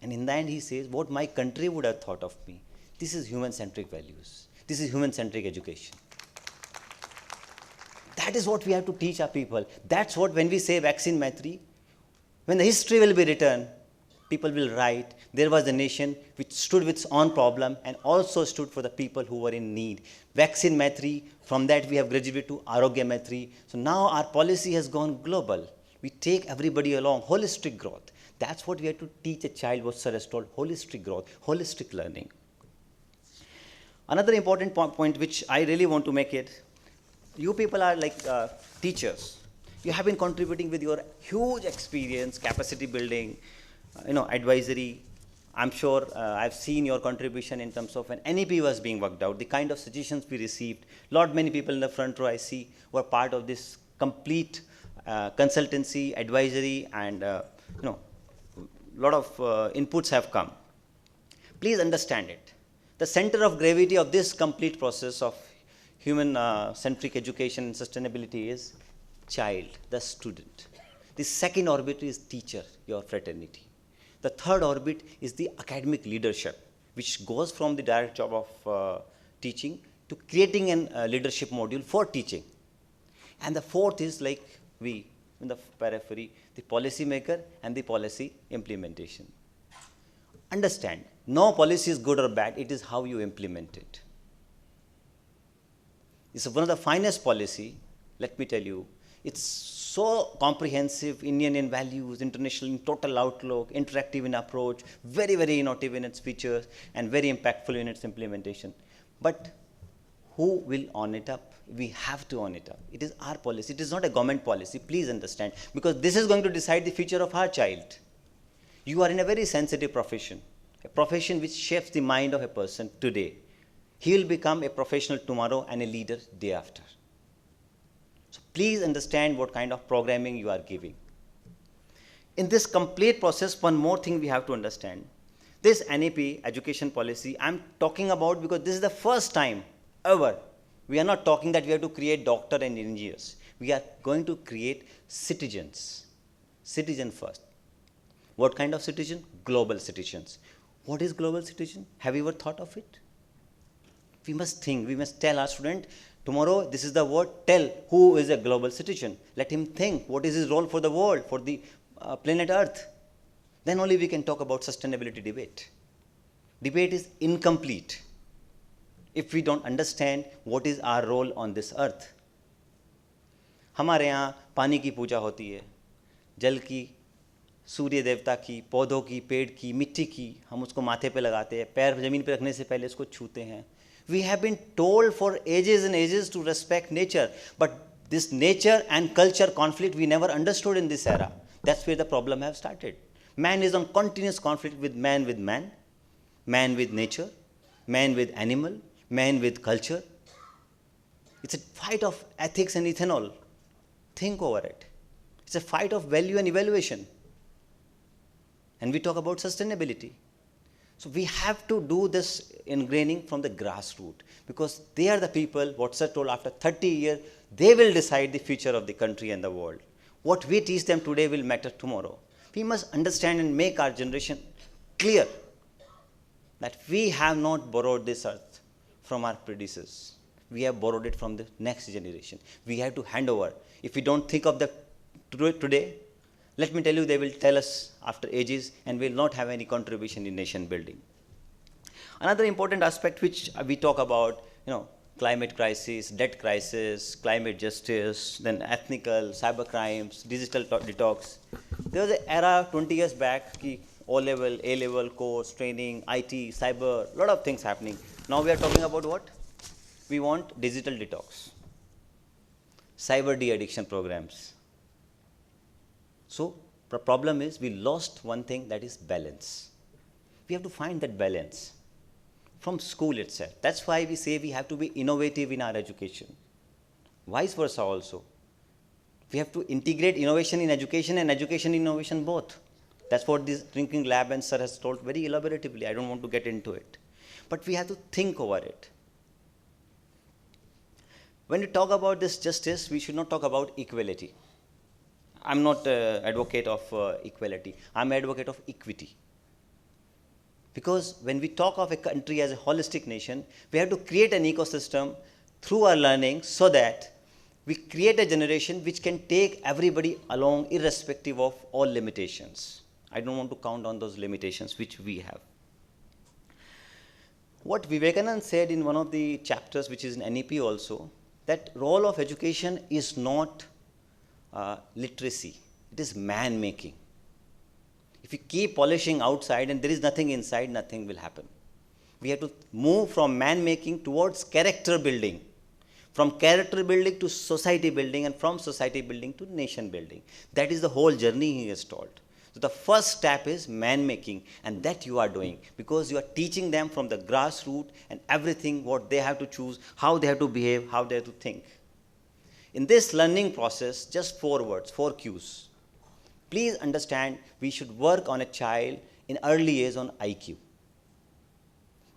And in the end he says, what my country would have thought of me. This is human-centric values. This is human-centric education. That is what we have to teach our people. That's what, when we say vaccine Maitri, when the history will be written, people will write, there was a nation which stood with its own problem and also stood for the people who were in need. Vaccine Maitri, from that we have graduated to Arogya Maitri. So now our policy has gone global. We take everybody along, holistic growth. That's what we have to teach a child, what sir has told, holistic growth, holistic learning. Another important point which I really want to make it, you people are like teachers. You have been contributing with your huge experience, capacity building, advisory. I'm sure I've seen your contribution in terms of when NEP was being worked out, the kind of suggestions we received. Many people in the front row I see were part of this complete consultancy, advisory, and lot of inputs have come. Please understand it. The center of gravity of this complete process of human-centric education and sustainability is child, the student. The second orbit is teacher, your fraternity. The third orbit is the academic leadership, which goes from the direct job of teaching to creating a leadership module for teaching. And the fourth is like we, in the periphery, the policy maker and the policy implementation. Understand, no policy is good or bad, it is how you implement it. It's one of the finest policy, let me tell you. It's so comprehensive, Indian in values, international in total outlook, interactive in approach, very, very innovative in its features, and very impactful in its implementation. But who will own it up? We have to own it up. It is our policy. It is not a government policy. Please understand. Because this is going to decide the future of our child. You are in a very sensitive profession, a profession which shapes the mind of a person today. He will become a professional tomorrow and a leader day after. So please understand what kind of programming you are giving. In this complete process, one more thing we have to understand. This NEP education policy I'm talking about because this is the first time ever we are not talking that we have to create doctor and engineers. We are going to create citizens. Citizen first. What kind of citizen? Global citizens. What is global citizen? Have you ever thought of it? We must think, we must tell our student, tomorrow this is the word, tell who is a global citizen. Let him think, what is his role for the world, for the planet Earth. Then only we can talk about sustainability debate. Debate is incomplete if we don't understand what is our role on this earth. हमारे यहाँ पानी की पूजा होती है, जल की, सूर्य देवता की, पौधों की, पेड़ की, मिट्टी की, हम उसको माथे पे लगाते हैं, पैर ज़मीन पे रखने से पहले उसको छूते हैं. We have been told for ages and ages to respect nature, but This nature and culture conflict we never understood in this era. That's where the problem have started. Man is on continuous conflict with man, man with nature, man with animal, man with culture. It's a fight of ethics and ethanol. Think over it. It's a fight of value and evaluation. And we talk about sustainability. So we have to do this ingraining from the grassroots, because they are the people, what sir told, after 30 years, they will decide the future of the country and the world. What we teach them today will matter tomorrow. We must understand and make our generation clear that we have not borrowed this earth from our predecessors. We have borrowed it from the next generation. We have to hand over. If we don't think of that today, let me tell you, they will tell us after ages and will not have any contribution in nation building. Another important aspect which we talk about, climate crisis, debt crisis, climate justice, then ethnical, cyber crimes, digital detox. There was an era 20 years back, O-level, A-level course, training, IT, cyber, a lot of things happening. Now we are talking about what? We want digital detox, cyber de-addiction programs. So the problem is we lost one thing, that is balance. We have to find that balance from school itself. That's why we say we have to be innovative in our education. Vice versa also. We have to integrate innovation in education and education innovation both. That's what this drinking lab and sir has told very elaboratively. I don't want to get into it. But we have to think over it. When we talk about this justice, we should not talk about equality. I'm not an advocate of equality. I'm an advocate of equity. Because when we talk of a country as a holistic nation, we have to create an ecosystem through our learning so that we create a generation which can take everybody along irrespective of all limitations. I don't want to count on those limitations which we have. What Vivekananda said in one of the chapters, which is in NEP also, that role of education is not literacy, it is man-making. If you keep polishing outside and there is nothing inside, nothing will happen. We have to move from man-making towards character building, from character building to society building, and from society building to nation building. That is the whole journey he has told. So the first step is man-making, and that you are doing because you are teaching them from the grassroots and everything what they have to choose, how they have to behave, how they have to think. In this learning process, just 4 words, 4 cues. Please understand, we should work on a child in early age on IQ.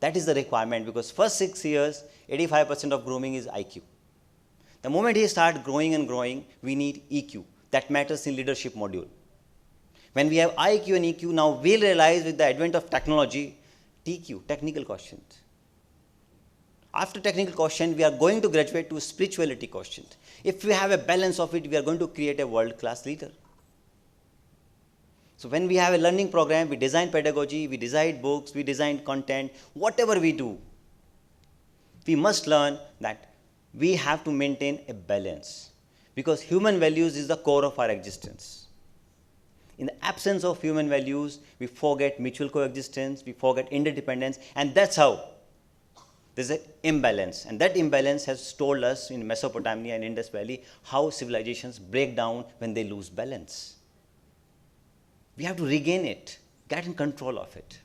That is the requirement, because first 6 years, 85% of grooming is IQ. The moment he starts growing and growing, we need EQ. That matters in leadership module. When we have IQ and EQ, now we'll realize with the advent of technology, TQ, technical quotient. After technical quotient, we are going to graduate to spirituality quotient. If we have a balance of it, we are going to create a world-class leader. So when we have a learning program, we design pedagogy, we design books, we design content, whatever we do, we must learn that we have to maintain a balance, because human values is the core of our existence. In the absence of human values, we forget mutual coexistence, we forget interdependence, and that's how there's an imbalance. And that imbalance has told us in Mesopotamia and Indus Valley how civilizations break down when they lose balance. We have to regain it, get in control of it.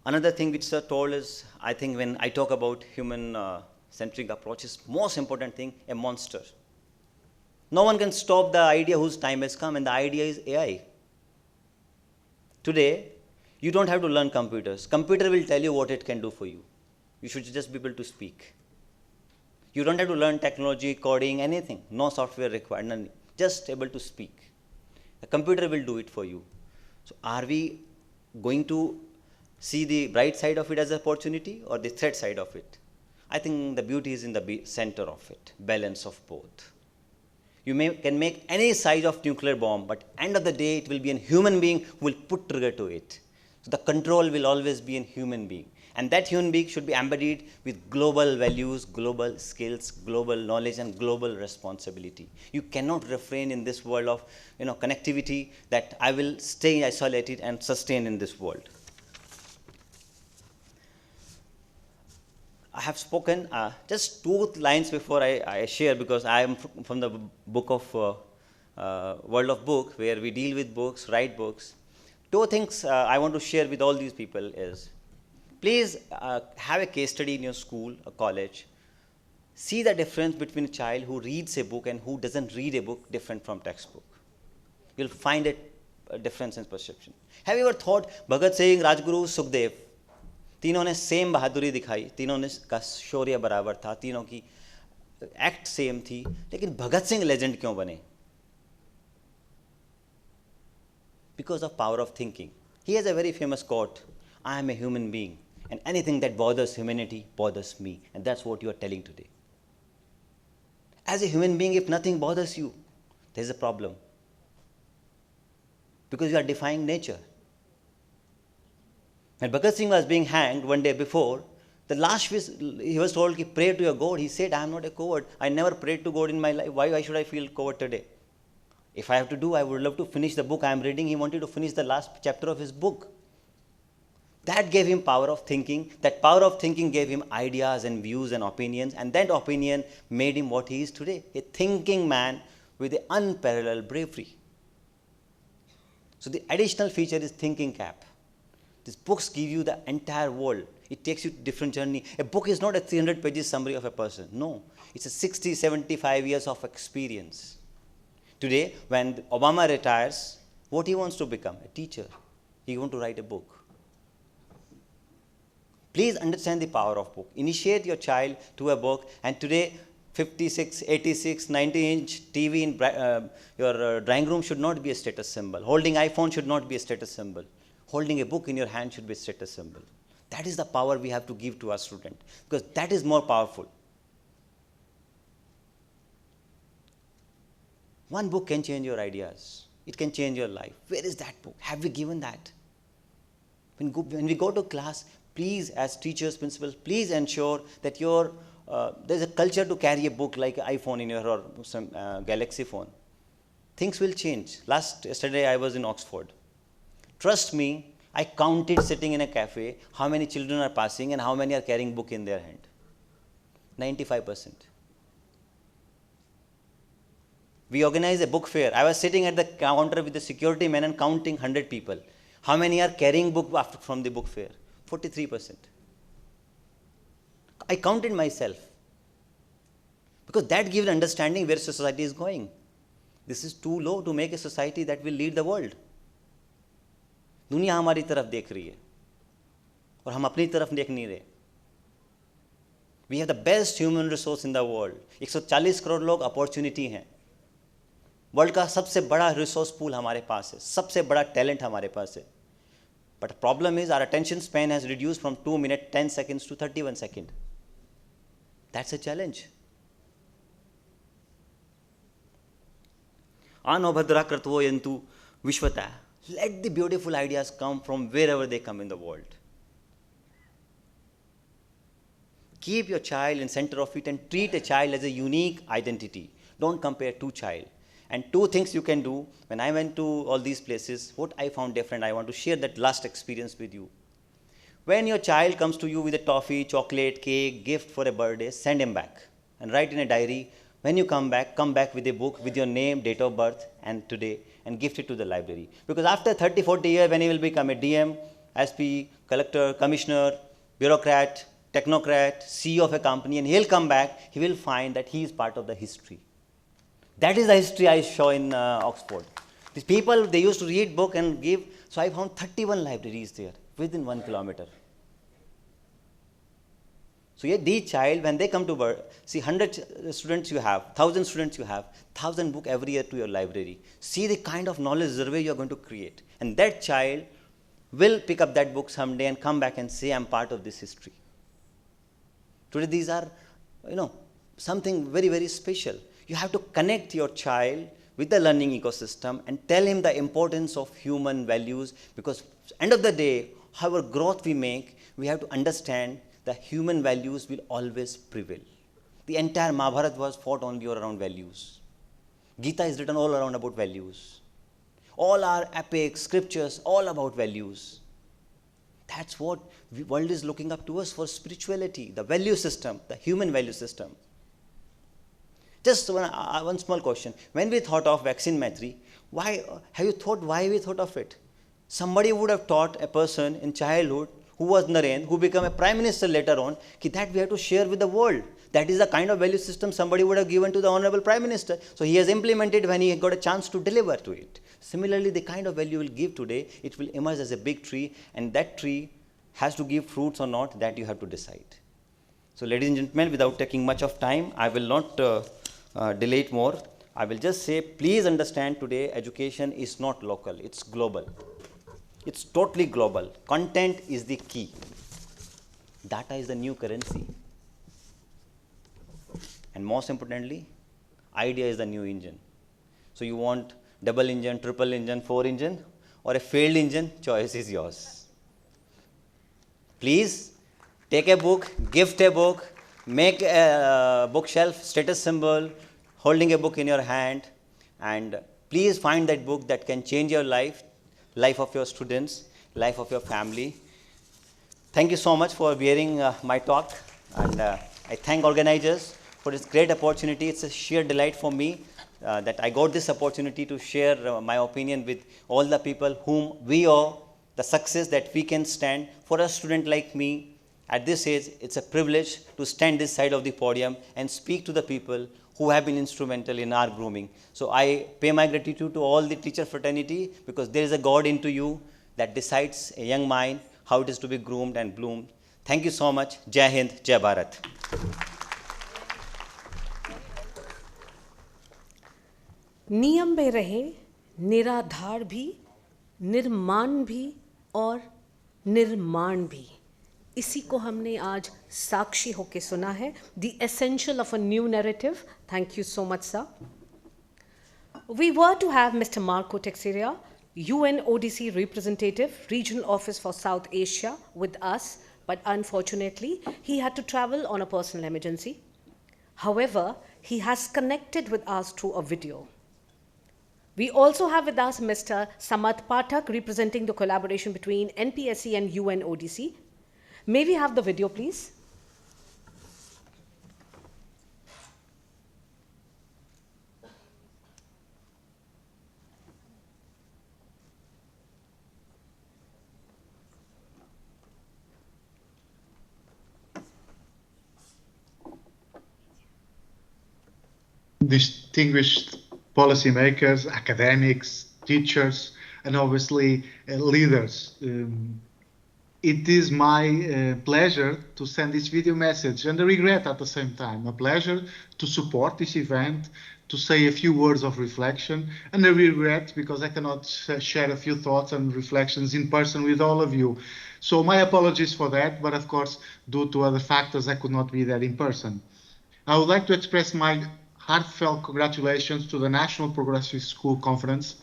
Another thing which sir told is, I think when I talk about human-centric approaches, most important thing, a monster. No one can stop the idea whose time has come, and the idea is AI. Today, you don't have to learn computers. Computer will tell you what it can do for you. You should just be able to speak. You don't have to learn technology, coding, anything. No software required, none. Just able to speak. A computer will do it for you. So are we going to see the bright side of it as an opportunity or the threat side of it? I think the beauty is in the center of it, balance of both. You can make any size of nuclear bomb, but end of the day, it will be a human being who will put trigger to it. So the control will always be a human being. And that human being should be embodied with global values, global skills, global knowledge, and global responsibility. You cannot refrain in this world of connectivity that I will stay isolated and sustain in this world. I have spoken just 2 lines before I share, because I am from the book of world of book, where we deal with books, write books. 2 things I want to share with all these people is, please have a case study in your school or college. See the difference between a child who reads a book and who doesn't read a book different from textbook. You'll find a difference in perception. Have you ever thought Bhagat Singh, Rajguru, Sukhdev, तीनों ने same बहादुरी दिखाई, तीनों ने का शौर्य बराबर था, तीनों की एक्ट सेम थी, लेकिन भगत सिंह लेजेंड क्यों बने? Because of power of thinking. He has a very famous quote, I am a human being and anything that bothers humanity bothers me, and that's what you are telling today. As a human being, if nothing bothers you, there is a problem, because you are defying nature. When Bhagat Singh was being hanged one day before, the last wish, he was told, pray to your God. He said, I am not a coward. I never prayed to God in my life. Why should I feel coward today? If I have to do, I would love to finish the book I am reading. He wanted to finish the last chapter of his book. That gave him power of thinking. That power of thinking gave him ideas and views and opinions. And that opinion made him what he is today, a thinking man with an unparalleled bravery. So the additional feature is thinking cap. These books give you the entire world. It takes you to different journey. A book is not a 300 pages summary of a person. No, it's a 60, 75 years of experience. Today, when Obama retires, what he wants to become? A teacher. He wants to write a book. Please understand the power of book. Initiate your child to a book, and today 56, 86, 90-inch TV in your drawing room should not be a status symbol. Holding iPhone should not be a status symbol. Holding a book in your hand should be a status symbol. That is the power we have to give to our student, because that is more powerful. One book can change your ideas. It can change your life. Where is that book? Have we given that? When we go to class, please, as teachers, principals, please ensure that there's a culture to carry a book like iPhone in your or some Galaxy phone. Things will change. Yesterday I was in Oxford. Trust me, I counted sitting in a cafe how many children are passing and how many are carrying book in their hand. 95%. We organized a book fair. I was sitting at the counter with the security man and counting 100 people. How many are carrying book from the book fair? 43%. I counted myself, because that gives understanding where society is going. This is too low to make a society that will lead the world. दुनिया हमारी तरफ देख रही है और हम अपनी तरफ देख नहीं रहे. We have the best human resource in the world. 140 crore लोग अपॉर्चुनिटी हैं. वर्ल्ड का सबसे बड़ा रिसोर्स पूल हमारे पास है, सबसे बड़ा टैलेंट हमारे पास है. But the problem is our attention span has reduced from 2 minutes 10 seconds to 31 seconds. That's a challenge. Anobhadra kartvo yantu vishvata. Let the beautiful ideas come from wherever they come in the world. Keep your child in center of it and treat a child as a unique identity. Don't compare two child. And 2 things you can do. When I went to all these places, what I found different, I want to share that last experience with you. When your child comes to you with a toffee, chocolate, cake, gift for a birthday, send him back and write in a diary. When you come back with a book with your name, date of birth, and today, and gift it to the library. Because after 30, 40 years, when he will become a DM, SP, collector, commissioner, bureaucrat, technocrat, CEO of a company, and he'll come back, he will find that he is part of the history. That is the history I saw in Oxford. These people, they used to read book and give. So I found 31 libraries there within 1 kilometer. So yeah, these child, when they come to birth, see 100 students you have, 1,000 students you have, 1,000 book every year to your library. See the kind of knowledge survey you are going to create. And that child will pick up that book someday and come back and say, I'm part of this history. Today these are, something very, very special. You have to connect your child with the learning ecosystem and tell him the importance of human values, because at the end of the day, however growth we make, we have to understand the human values will always prevail. The entire Mahabharata was fought only around values. Gita is written all around about values. All our epics, scriptures, all about values. That's what the world is looking up to us for: spirituality, the value system, the human value system. Just one small question. When we thought of vaccine Maitri, why have you thought why we thought of it? Somebody would have taught a person in childhood who was Naren, who became a prime minister later on, that we have to share with the world. That is the kind of value system somebody would have given to the honorable prime minister. So he has implemented when he got a chance to deliver to it. Similarly, the kind of value you will give today, it will emerge as a big tree, and that tree has to give fruits or not, that you have to decide. So ladies and gentlemen, without taking much of time, I will not delay it more. I will just say, please understand today, education is not local, it's global. It's totally global. Content is the key. Data is the new currency. And most importantly, idea is the new engine. So you want double engine, triple engine, 4 engine, or a failed engine, choice is yours. Please take a book, gift a book, make a bookshelf status symbol, holding a book in your hand, and please find that book that can change your life, life of your students, life of your family. Thank you so much for hearing my talk, and I thank organizers for this great opportunity. It's a sheer delight for me that I got this opportunity to share my opinion with all the people whom we owe the success that we can stand. For a student like me, at this age, it's a privilege to stand this side of the podium and speak to the people who have been instrumental in our grooming. So I pay my gratitude to all the teacher fraternity, because there is a God into you that decides a young mind how it is to be groomed and bloomed. Thank you so much. Jai Hind, Jai Bharat. नियम में रहे निराधार भी, निर्माण भी और निर्माण भी. इसी को हमने आज साक्षी होके सुना है. The essential of a new narrative. Thank you so much, sir. We were to have Mr. Marco Teixeira, UNODC representative, Regional Office for South Asia, with us, but unfortunately, he had to travel on a personal emergency. However, he has connected with us through a video. We also have with us Mr. Samat Pathak, representing the collaboration between NPSC and UNODC. May we have the video, please? Distinguished policymakers, academics, teachers, and obviously leaders. It is my pleasure to send this video message, and a regret at the same time. A pleasure to support this event, to say a few words of reflection, and a regret because I cannot share a few thoughts and reflections in person with all of you. So my apologies for that, but of course, due to other factors, I could not be there in person. I would like to express my heartfelt congratulations to the National Progressive School Conference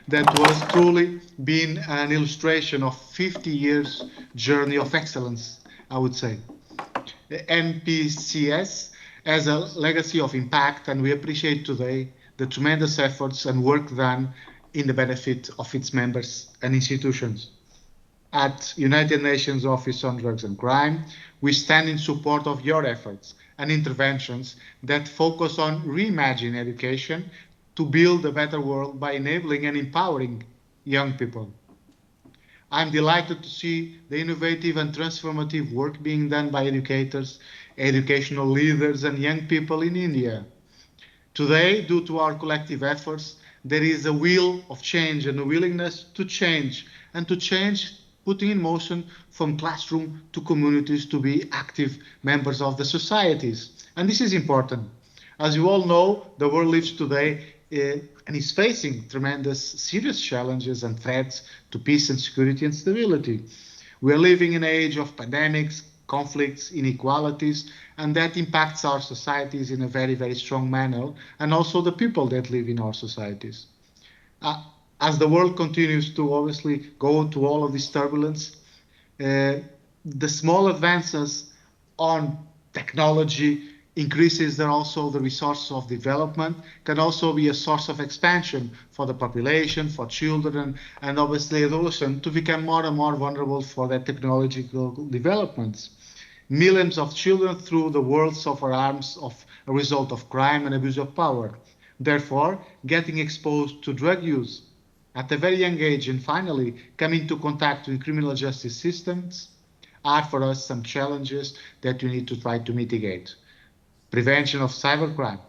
that was truly been an illustration of 50 years journey of excellence, I would say. The NPCS has a legacy of impact, and we appreciate today the tremendous efforts and work done in the benefit of its members and institutions. At United Nations Office on Drugs and Crime, we stand in support of your efforts and interventions that focus on reimagining education to build a better world by enabling and empowering young people. I'm delighted to see the innovative and transformative work being done by educators, educational leaders, and young people in India. Today, due to our collective efforts, there is a will of change and a willingness to change, and to change putting in motion from classroom to communities to be active members of the societies. And this is important. As you all know, the world lives today and is facing tremendous serious challenges and threats to peace and security and stability. We are living in an age of pandemics, conflicts, inequalities, and that impacts our societies in a very, very strong manner, and also the people that live in our societies. As the world continues to obviously go through all of this turbulence, the small advances on technology, increases there also the resources of development, can also be a source of expansion for the population, for children, and obviously adolescents to become more and more vulnerable for the technological developments. Millions of children through the world suffer harms of a result of crime and abuse of power. Therefore, getting exposed to drug use at a very young age and finally coming into contact with criminal justice systems are for us some challenges that we need to try to mitigate. Prevention of cybercrime,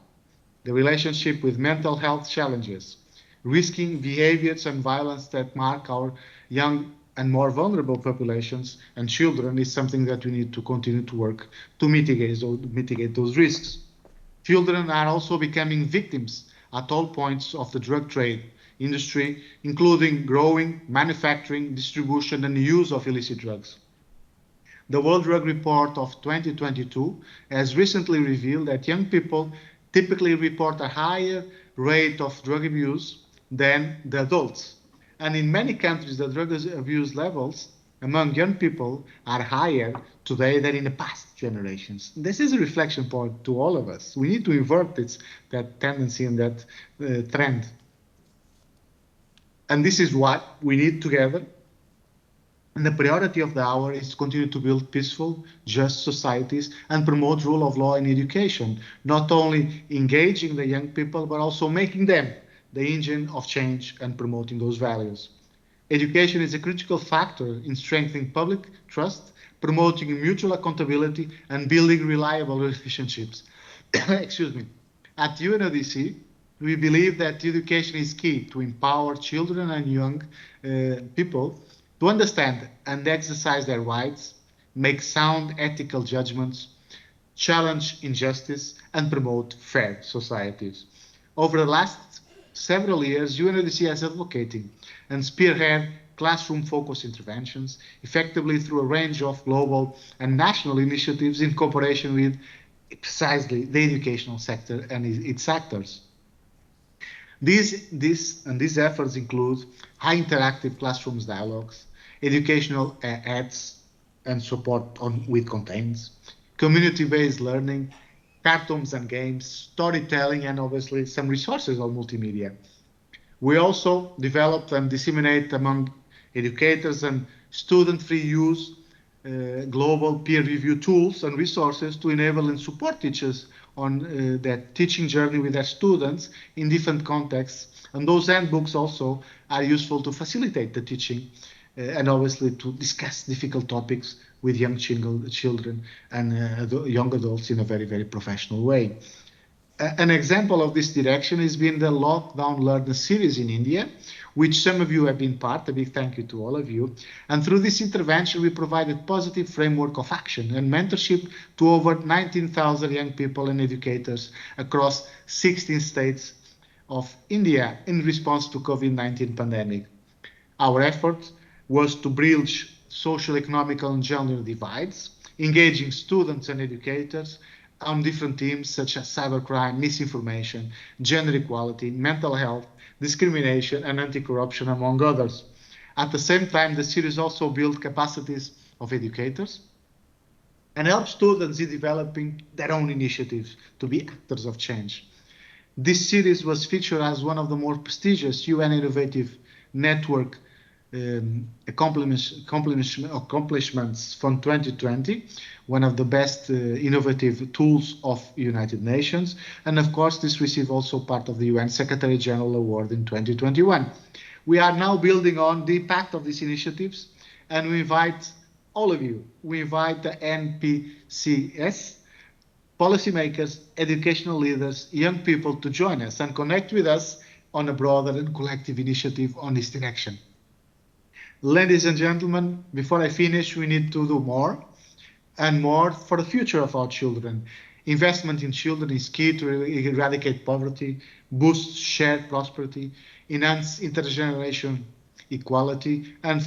the relationship with mental health challenges, risking behaviors and violence that mark our young and more vulnerable populations and children is something that we need to continue to work to mitigate those risks. Children are also becoming victims at all points of the drug trade industry, including growing, manufacturing, distribution, and use of illicit drugs. The World Drug Report of 2022 has recently revealed that young people typically report a higher rate of drug abuse than the adults. And in many countries, the drug abuse levels among young people are higher today than in the past generations. This is a reflection point to all of us. We need to invert that tendency and that trend. And this is what we need together. And the priority of the hour is to continue to build peaceful, just societies and promote rule of law in education, not only engaging the young people, but also making them the engine of change and promoting those values. Education is a critical factor in strengthening public trust, promoting mutual accountability, and building reliable relationships. Excuse me. At UNODC, we believe that education is key to empower children and young people to understand and exercise their rights, make sound ethical judgments, challenge injustice, and promote fair societies. Over the last several years, UNODC has advocated and spearhead classroom-focused interventions effectively through a range of global and national initiatives in cooperation with precisely the educational sector and its actors. These efforts include high interactive classrooms dialogues, educational ads and support with campaigns, community-based learning, cartoons and games, storytelling, and obviously some resources on multimedia. We also developed and disseminate among educators and student-free use global peer review tools and resources to enable and support teachers on their teaching journey with their students in different contexts. And those handbooks also are useful to facilitate the teaching and obviously to discuss difficult topics with young children and young adults in a very, very professional way. An example of this direction has been the Lockdown Learner series in India, which some of you have been part. A big thank you to all of you. And through this intervention, we provided positive framework of action and mentorship to over 19,000 young people and educators across 16 states of India in response to COVID-19 pandemic. Our effort was to bridge social, economic, and gender divides, engaging students and educators on different themes such as cybercrime, misinformation, gender equality, mental health, discrimination, and anti-corruption, among others. At the same time, the series also built capacities of educators and helped students in developing their own initiatives to be actors of change. This series was featured as one of the more prestigious UN Innovative Network accomplishments from 2020, one of the best innovative tools of United Nations. And of course, this received also part of the UN Secretary General Award in 2021. We are now building on the impact of these initiatives, and we invite all of you, we invite the NPCS, policymakers, educational leaders, young people to join us and connect with us on a broader and collective initiative on this direction. Ladies and gentlemen, before I finish, we need to do more and more for the future of our children. Investment in children is key to eradicate poverty, boost shared prosperity, enhance intergenerational equality, and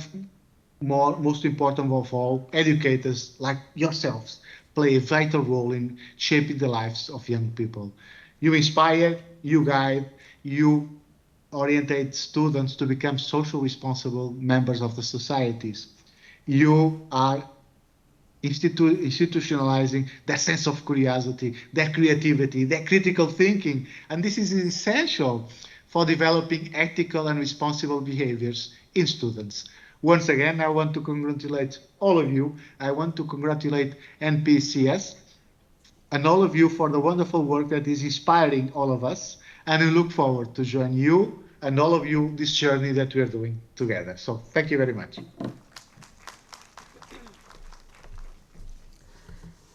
most important of all, educators like yourselves play a vital role in shaping the lives of young people. You inspire, you guide, you orientate students to become social responsible members of the societies. You are institutionalizing that sense of curiosity, that creativity, that critical thinking. And this is essential for developing ethical and responsible behaviors in students. Once again, I want to congratulate all of you. I want to congratulate NPCS and all of you for the wonderful work that is inspiring all of us. And I look forward to join you and all of you this journey that we are doing together. So thank you very much.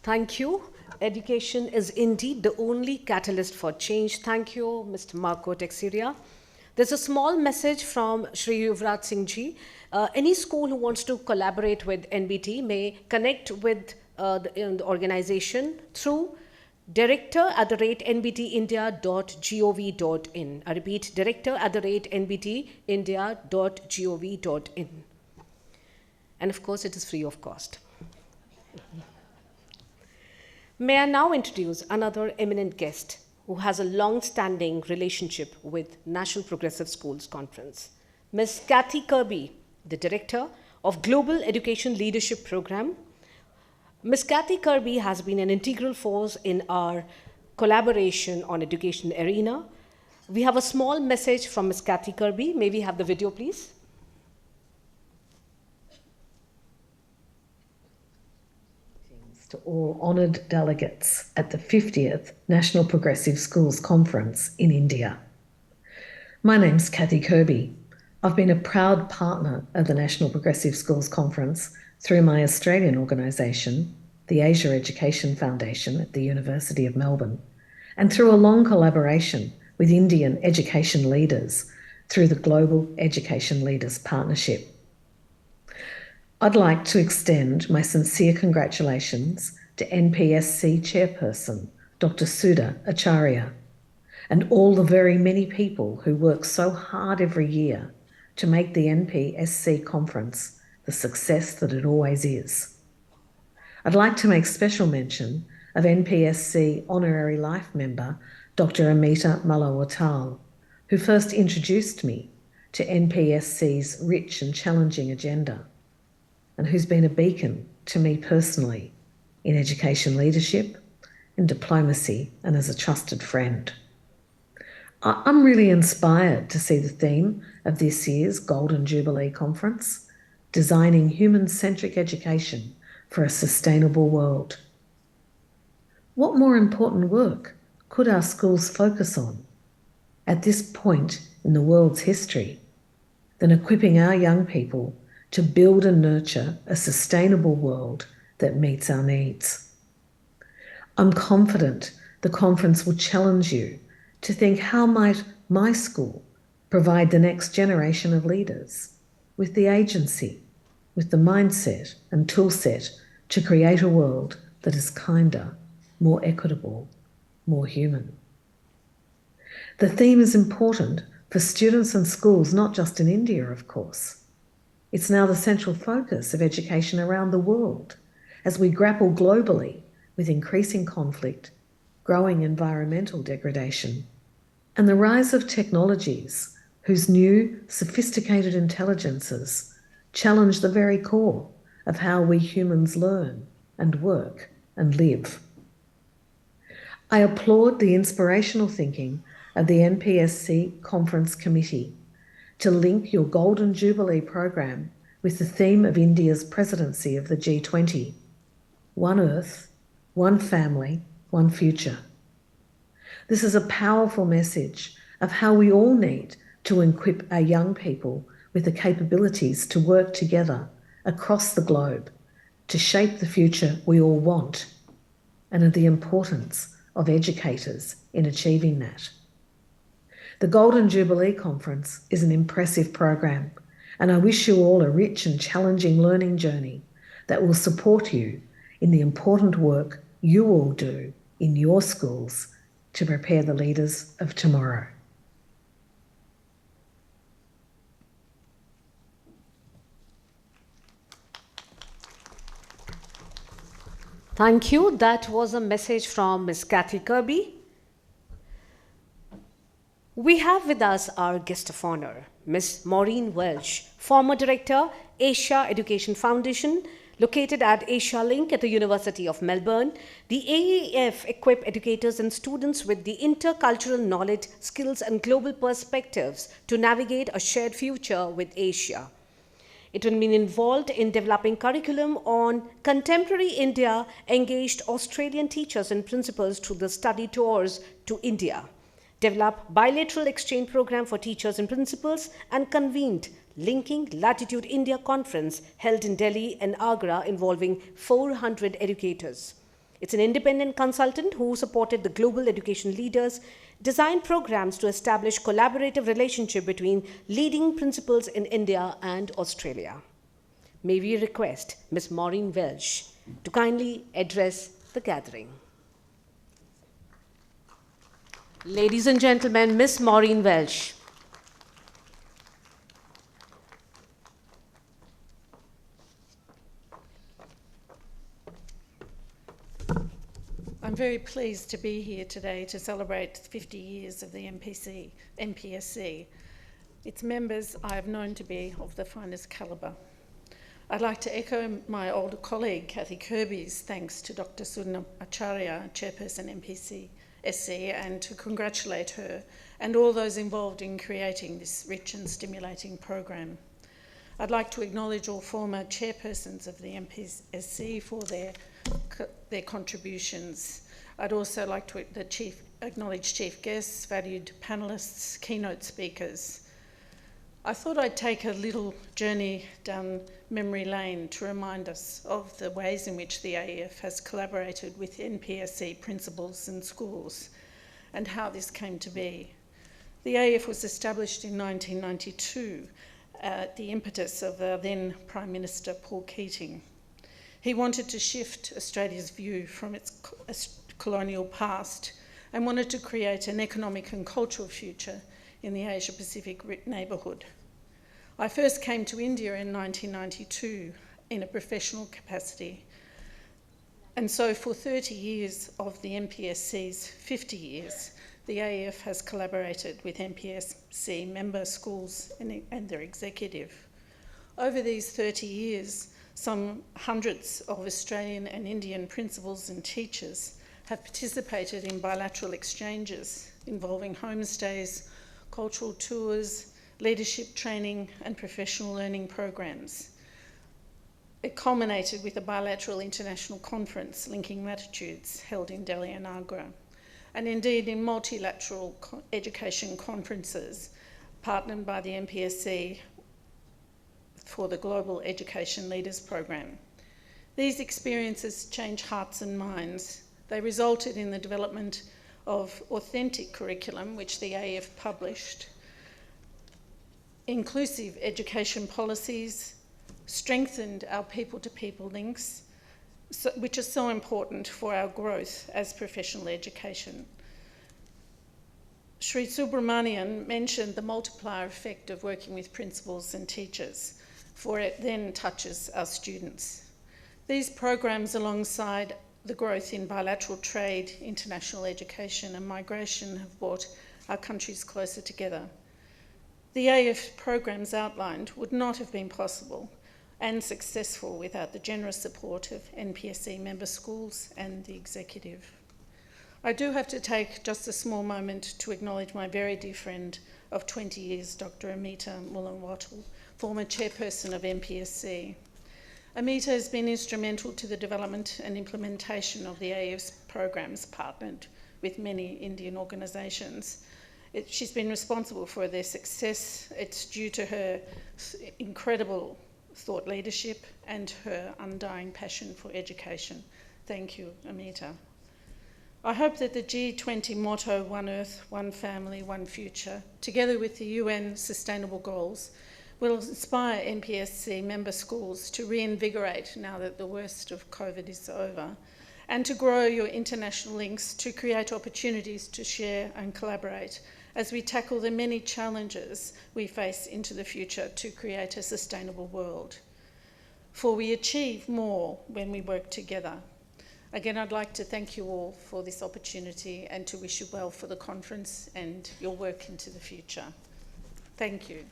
Thank you. Education is indeed the only catalyst for change. Thank you, Mr. Marco Texiria. There's a small message from Shri Yuvraj Singh Ji. Any school who wants to collaborate with NBT may connect with the organization through director@nbtindia.gov.in. I repeat, director@nbtindia.gov.in. And of course, it is free of cost. May I now introduce another eminent guest who has a long-standing relationship with National Progressive Schools Conference, Ms. Kathy Kirby, the Director of Global Education Leadership Program. Ms. Kathy Kirby has been an integral force in our collaboration on education arena. We have a small message from Ms. Kathy Kirby. May we have the video, please? To all honoured delegates at the 50th National Progressive Schools Conference in India. My name's Kathy Kirby. I've been a proud partner of the National Progressive Schools Conference through my Australian organisation, the Asia Education Foundation at the University of Melbourne, and through a long collaboration with Indian education leaders through the Global Education Leaders Partnership. I'd like to extend my sincere congratulations to NPSC Chairperson, Dr. Sudha Acharya, and all the very many people who work so hard every year to make the NPSC conference the success that it always is. I'd like to make special mention of NPSC Honorary Life Member, Dr. Amita Malawatal, who first introduced me to NPSC's rich and challenging agenda, and who's been a beacon to me personally in education leadership, in diplomacy, and as a trusted friend. I'm really inspired to see the theme of this year's Golden Jubilee Conference, Designing Human-Centric Education for a Sustainable World. What more important work could our schools focus on at this point in the world's history than equipping our young people to build and nurture a sustainable world that meets our needs? I'm confident the conference will challenge you to think, how might my school provide the next generation of leaders with the agency, with the mindset and toolset to create a world that is kinder, more equitable, more human? The theme is important for students and schools, not just in India, of course. It's now the central focus of education around the world as we grapple globally with increasing conflict, growing environmental degradation, and the rise of technologies whose new, sophisticated intelligences challenge the very core of how we humans learn and work and live. I applaud the inspirational thinking of the NPSC Conference Committee to link your Golden Jubilee program with the theme of India's presidency of the G20, One Earth, One Family, One Future. This is a powerful message of how we all need to equip our young people with the capabilities to work together across the globe to shape the future we all want, and of the importance of educators in achieving that. The Golden Jubilee Conference is an impressive program, and I wish you all a rich and challenging learning journey that will support you in the important work you all do in your schools to prepare the leaders of tomorrow. Thank you. That was a message from Ms. Kathy Kirby. We have with us our guest of honor, Ms. Maureen Welch, former Director, Asia Education Foundation, Located at Asia Link at the University of Melbourne, the AEF equip educators and students with the intercultural knowledge, skills and global perspectives to navigate a shared future with Asia. It has been involved in developing curriculum on contemporary India, engaged Australian teachers and principals through the study tours to India, developed bilateral exchange program for teachers and principals, and convened Linking Latitude India Conference held in Delhi and Agra involving 400 educators. It's an independent consultant who supported the global education leaders, designed programs to establish collaborative relationship between leading principals in India and Australia. May we request Ms. Maureen Welsh to kindly address the gathering. Ladies and gentlemen, Ms. Maureen Welsh. I'm very pleased to be here today to celebrate 50 years of the NPSC. Its members I have known to be of the finest calibre. I'd like to echo my old colleague Kathy Kirby's thanks to Dr. Sudhna Acharya, Chairperson NPSC, and to congratulate her and all those involved in creating this rich and stimulating program. I'd like to acknowledge all former chairpersons of the NPSC for their contributions. I'd also like to acknowledge chief guests, valued panellists, keynote speakers. I thought I'd take a little journey down memory lane to remind us of the ways in which the AEF has collaborated with NPSC principals and schools and how this came to be. The AEF was established in 1992 at the impetus of our then Prime Minister Paul Keating. He wanted to shift Australia's view from its colonial past and wanted to create an economic and cultural future in the Asia-Pacific neighbourhood. I first came to India in 1992 in a professional capacity, and so for 30 years of the NPSC's 50 years, the AEF has collaborated with NPSC member schools and their executive. Over these 30 years, some hundreds of Australian and Indian principals and teachers have participated in bilateral exchanges involving homestays, cultural tours, leadership training and professional learning programs. It culminated with a bilateral international conference, Linking Latitudes, held in Delhi and Agra, and indeed in multilateral education conferences partnered by the NPSC for the Global Education Leaders Program. These experiences changed hearts and minds. They resulted in the development of authentic curriculum, which the AEF published, inclusive education policies, strengthened our people-to-people links, which are so important for our growth as professional education. Sri Subramanian mentioned the multiplier effect of working with principals and teachers, for it then touches our students. These programs, alongside the growth in bilateral trade, international education and migration, have brought our countries closer together. The AEF programs outlined would not have been possible and successful without the generous support of NPSC member schools and the executive. I do have to take just a small moment to acknowledge my very dear friend of 20 years, Dr. Amita Mullenwattle, former chairperson of NPSC. Amita has been instrumental to the development and implementation of the AEF's programs, partnered with many Indian organisations. She's been responsible for their success. It's due to her incredible thought leadership and her undying passion for education. Thank you, Amita. I hope that the G20 motto, One Earth, One Family, One Future, together with the UN Sustainable Goals, will inspire NPSC member schools to reinvigorate now that the worst of COVID is over, and to grow your international links to create opportunities to share and collaborate as we tackle the many challenges we face into the future to create a sustainable world. For we achieve more when we work together. Again, I'd like to thank you all for this opportunity and to wish you well for the conference and your work into the future. Thank you.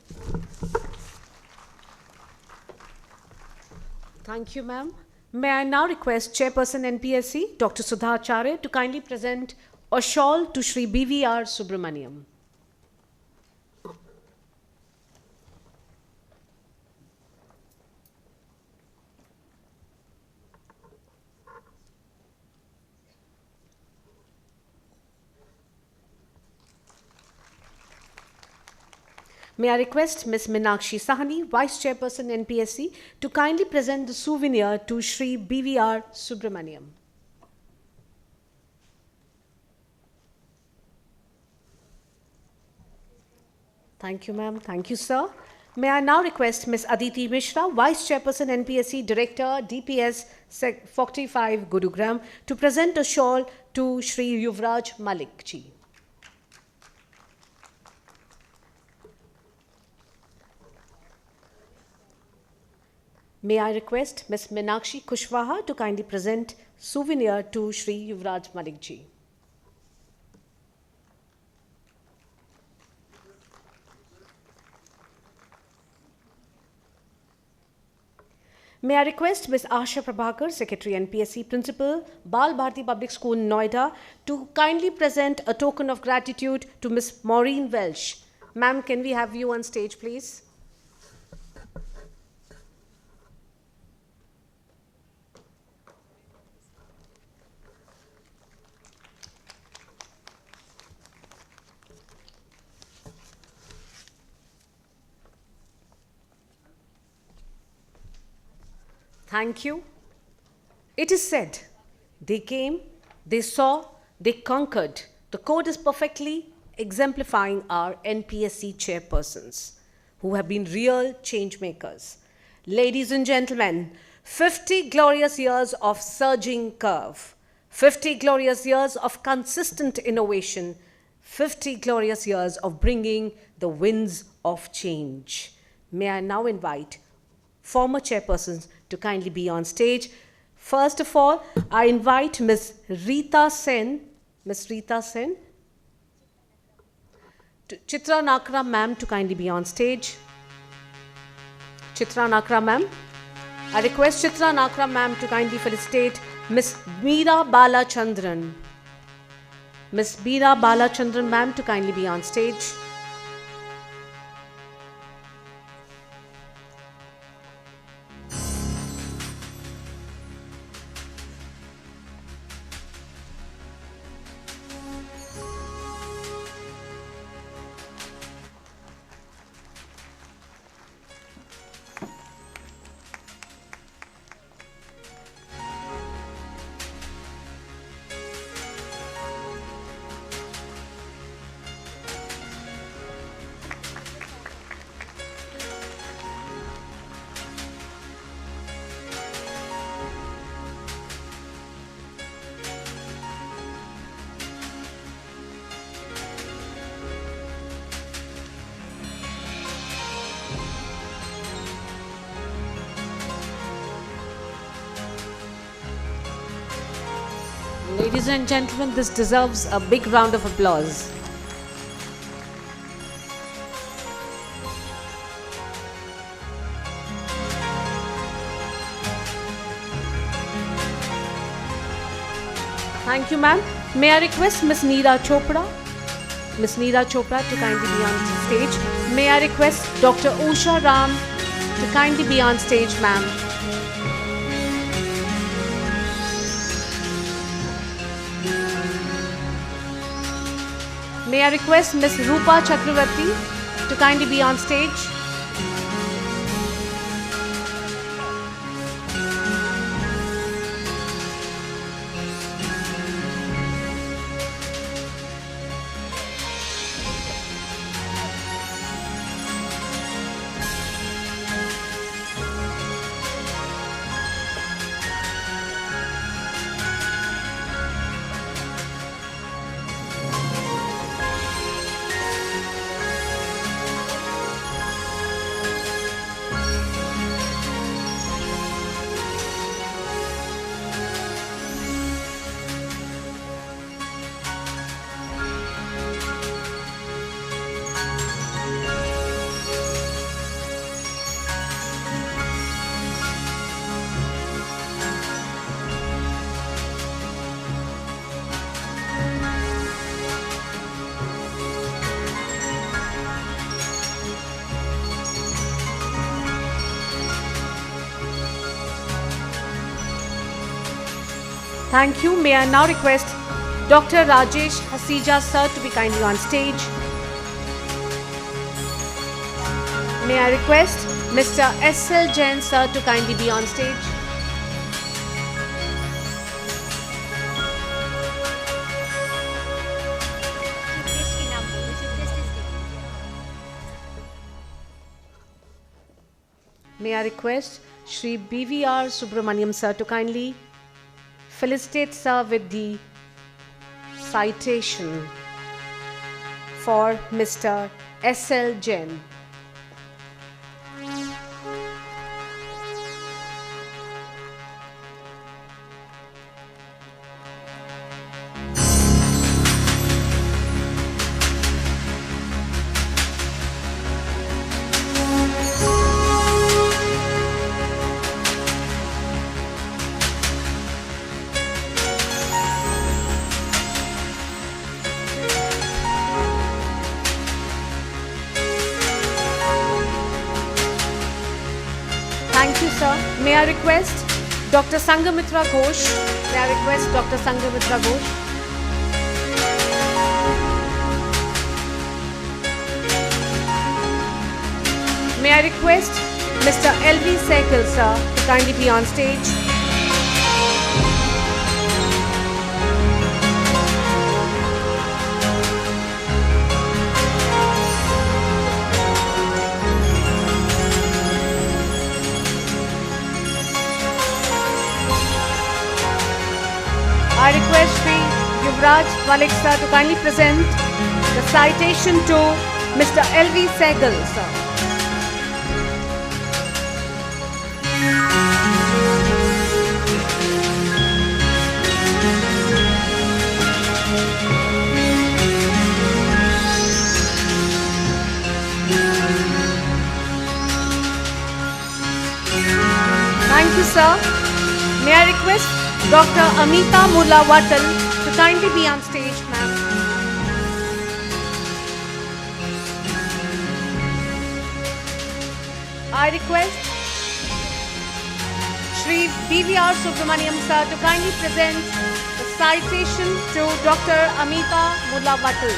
Thank you, ma'am. May I now request Chairperson NPSC, Dr. Sudha Acharya, to kindly present a shawl to Shri BVR Subramaniam. May I request Ms. Meenakshi Sahani, Vice Chairperson NPSC, to kindly present the souvenir to Shri BVR Subramaniam. Thank you, ma'am. Thank you, sir. May I now request Ms. Aditi Mishra, Vice Chairperson NPSC, Director DPS 45 Gurugram, to present a shawl to Shri Yuvraj Malik ji. May I request Ms. Meenakshi Kushwaha to kindly present souvenir to Shri Yuvraj Malik ji. May I request Ms. Asha Prabhakar, Secretary NPSC, Principal, Bal Bharati Public School, Noida, to kindly present a token of gratitude to Ms. Maureen Welsh. Ma'am, can we have you on stage, please? Thank you. It is said, they came, they saw, they conquered. The code is perfectly exemplifying our NPSC chairpersons, who have been real change makers. Ladies and gentlemen, 50 glorious years of surging curve, 50 glorious years of consistent innovation, 50 glorious years of bringing the winds of change. May I now invite former chairpersons to kindly be on stage. First of all, I invite Ms. Rita Sen, Chitra Nakra ma'am to kindly be on stage. Chitra Nakra ma'am. I request Chitra Nakra ma'am to kindly felicitate Ms. Meera Balachandran. Ms. Meera Balachandran ma'am to kindly be on stage. Ladies and gentlemen, this deserves a big round of applause. Thank you, ma'am. May I request Ms. Neera Chopra? Ms. Neera Chopra to kindly be on stage. May I request Dr. Usha Ram to kindly be on stage, ma'am. May I request Ms. Rupa Chakravarti to kindly be on stage. Thank you. May I now request Dr. Rajesh Hasija sir to be kindly on stage. May I request Mr. S.L. Jain sir to kindly be on stage. May I request Shri B.V.R. Subramaniam sir to kindly felicitate sir with the citation for Mr. S.L. Jain. Thank you, sir. May I request Dr. Sangamitra Ghosh? May I request Dr. Sangamitra Ghosh? May I request Mr. L.V. Sehgal, sir, to kindly be on stage? I request Shri Yuvraj Malik sir to kindly present the citation to Mr. L.V. Sehgal, sir. Thank you, sir. May I request Dr. Amita Mulla Watal to kindly be on stage, ma'am. I request Shri B.V.R. Subramaniam sir to kindly present the citation to Dr. Amita Mulla Watal.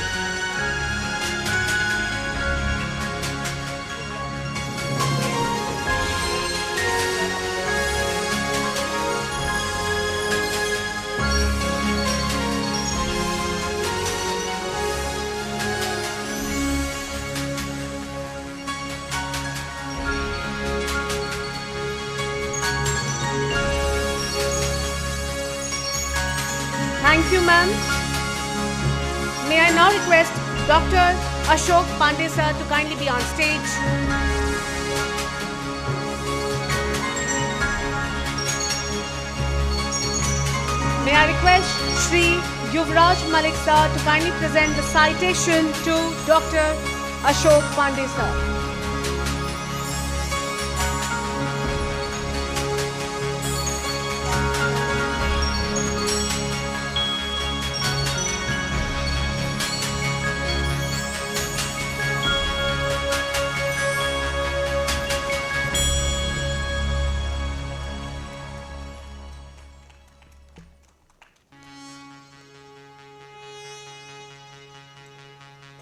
Thank you, ma'am. May I now request Dr. Ashok Pandey sir to kindly be on stage. May I request Shri Yuvraj Malik sir to kindly present the citation to Dr. Ashok Pandey sir.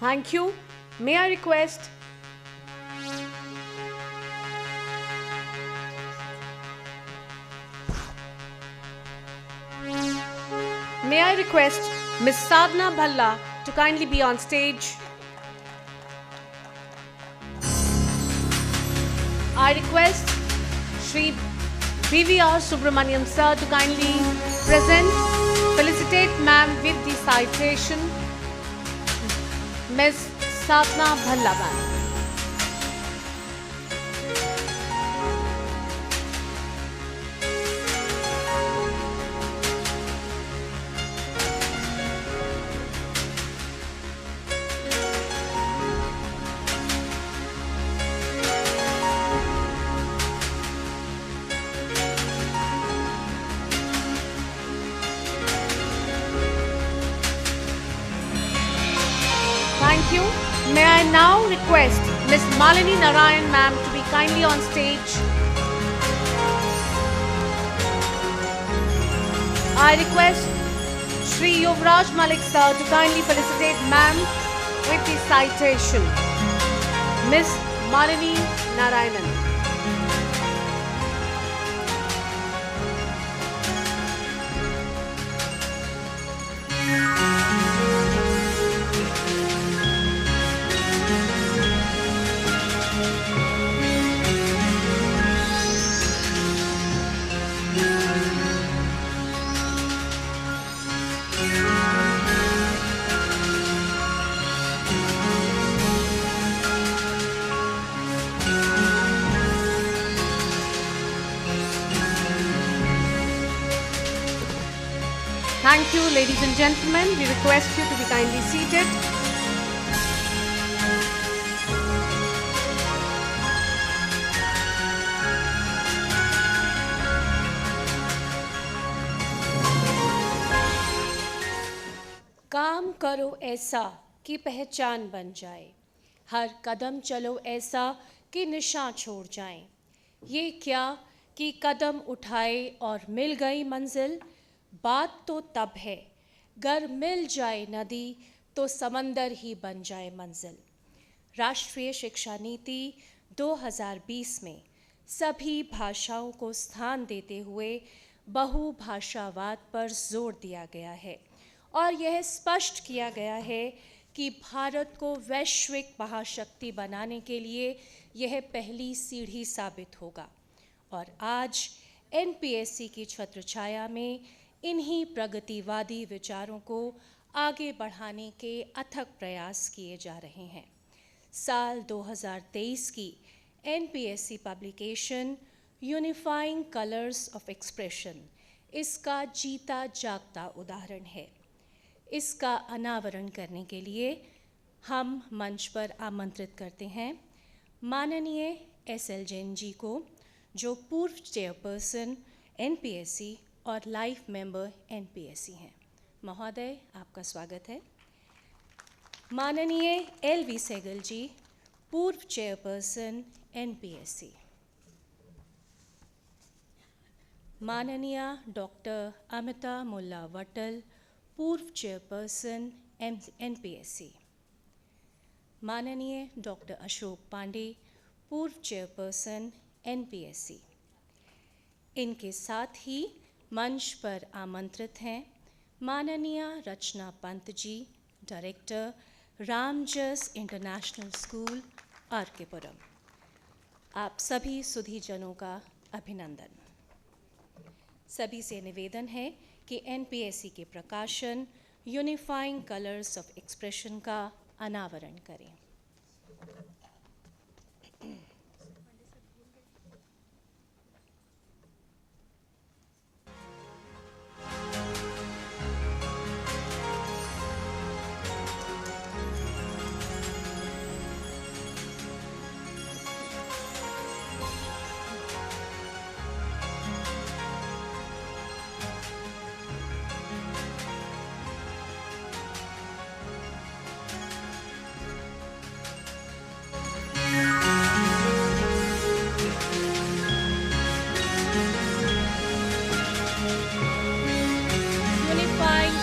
Thank you. May I request Ms. Sadhna Bhalla to kindly be on stage. I request Shri B.V.R. Subramaniam sir to kindly felicitate ma'am with the citation. Ms. Sadhna Bhalla ma'am. Thank you. May I now request Ms. Malini Narayan ma'am to be kindly on stage. I request Shri Yuvraj Malik sir to kindly felicitate ma'am with the citation. Miss Malini Narayanan. Thank you, ladies and gentlemen. We request you to be kindly seated. काम करो ऐसा कि पहचान बन जाए, हर कदम चलो ऐसा कि निशान छोड़ जाएं। ये क्या कि कदम उठाए और मिल गई मंजिल, बात तो तब है गर मिल जाए नदी तो समंदर ही बन जाए मंजिल। राष्ट्रीय शिक्षा नीति 2020 में सभी भाषाओं को स्थान देते हुए बहुभाषावाद पर जोर दिया गया है और यह स्पष्ट किया गया है कि भारत को वैश्विक महाशक्ति बनाने के लिए यह पहली सीढ़ी साबित होगा। और आज एनपीएससी की छत्रछाया में इन्हीं प्रगतिवादी विचारों को आगे बढ़ाने के अथक प्रयास किए जा रहे हैं। साल 2023 की NPSC publication unifying colours of expression इसका जीता जागता उदाहरण है। इसका अनावरण करने के लिए हम मंच पर आमंत्रित करते हैं माननीय एसएल जैन जी को, जो पूर्व चेयरपर्सन एनपीएससी और लाइफ मेंबर एनपीएससी हैं। महोदय, आपका स्वागत है। माननीय एलवी सहगल जी, पूर्व चेयरपर्सन एनपीएससी। माननीय डॉक्टर अमिता मुल्ला वटल, पूर्व चेयरपर्सन एनपीएससी। माननीय डॉक्टर अशोक पांडे, पूर्व चेयरपर्सन एनपीएससी। इनके साथ ही मंच पर आमंत्रित हैं माननीय Rachna Pant ji, director Ramjas international school, RK Puram. आप सभी सुधीजनों का अभिनंदन। सभी से निवेदन है कि एनपीएससी के प्रकाशन यूनिफाइंग कलर्स ऑफ एक्सप्रेशन का अनावरण करें।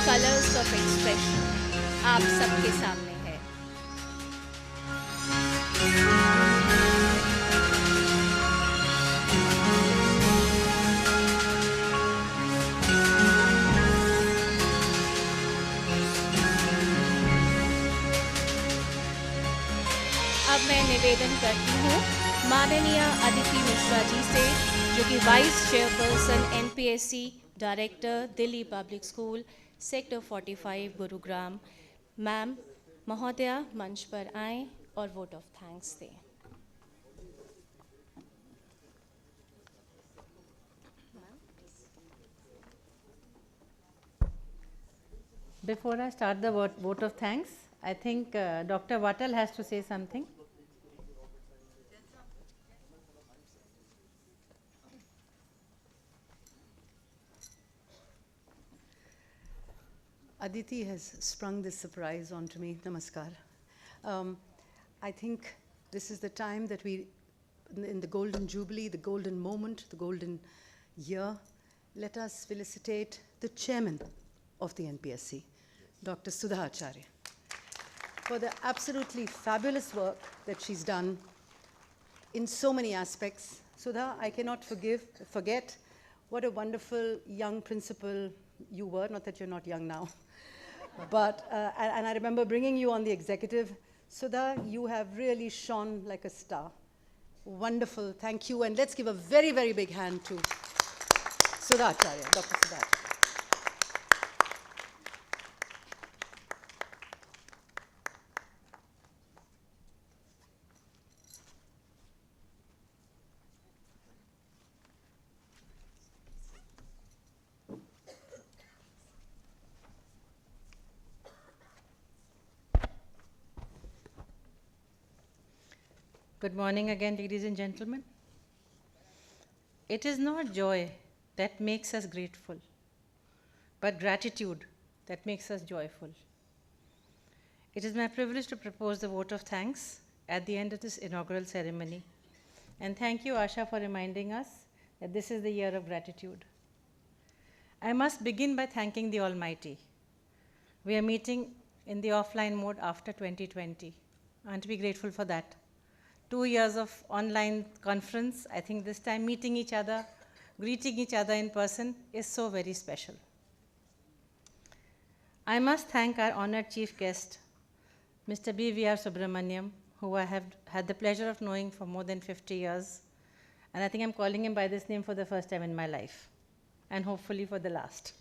कलर्स ऑफ एक्सप्रेशन आप सबके सामने है। अब मैं निवेदन करती हूँ माननीय अदिति मिश्रा जी से, जो कि vice chairperson NPSC, director Delhi public school, sector 45 Gurugram. Ma'am, महोदया मंच पर आएं और वोट ऑफ थैंक्स दें। Before I start the vote of thanks, I think Dr. Vatal has to say something. Aditi has sprung this surprise onto me. Namaskar. I think this is the time that we, in the Golden Jubilee, the golden moment, the golden year, let us felicitate the chairman of the NPSC, Dr. Sudha Acharya, for the absolutely fabulous work that she's done in so many aspects. Sudha, I cannot forget what a wonderful young principal you were, not that you're not young now, but, and I remember bringing you on the executive. Sudha, you have really shone like a star. Wonderful, thank you, and let's give a very, very big hand to Sudha Acharya, Dr. Sudha Acharya. Good morning again, ladies and gentlemen. It is not joy that makes us grateful, but gratitude that makes us joyful. It is my privilege to propose the vote of thanks at the end of this inaugural ceremony. And thank you, Asha, for reminding us that this is the year of gratitude. I must begin by thanking the Almighty. We are meeting in the offline mode after 2020. Aren't we grateful for that? 2 years of online conference, I think this time meeting each other, greeting each other in person is so very special. I must thank our honored chief guest, Mr. B.V.R. Subramaniam, who I have had the pleasure of knowing for more than 50 years. And I think I'm calling him by this name for the first time in my life, and hopefully for the last.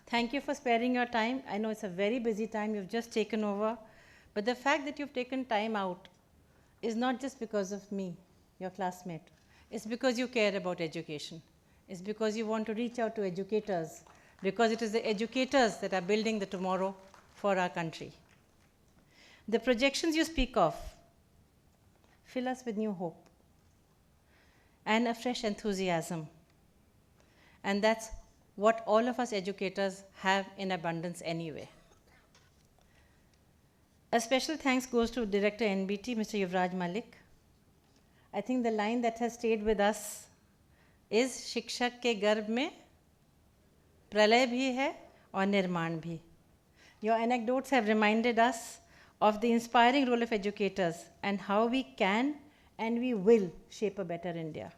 Thank you for sparing your time. I know it's a very busy time, you've just taken over, but the fact that you've taken time out is not just because of me, your classmate. It's because you care about education. It's because you want to reach out to educators, because it is the educators that are building the tomorrow for our country. The projections you speak of fill us with new hope and a fresh enthusiasm. And that's what all of us educators have in abundance anyway. A special thanks goes to Director NBT, Mr. Yuvraj Malik. I think the line that has stayed with us is Shikshak ke garb mein pralay bhi hai aur nirman bhi. Your anecdotes have reminded us of the inspiring role of educators and how we can and we will shape a better India.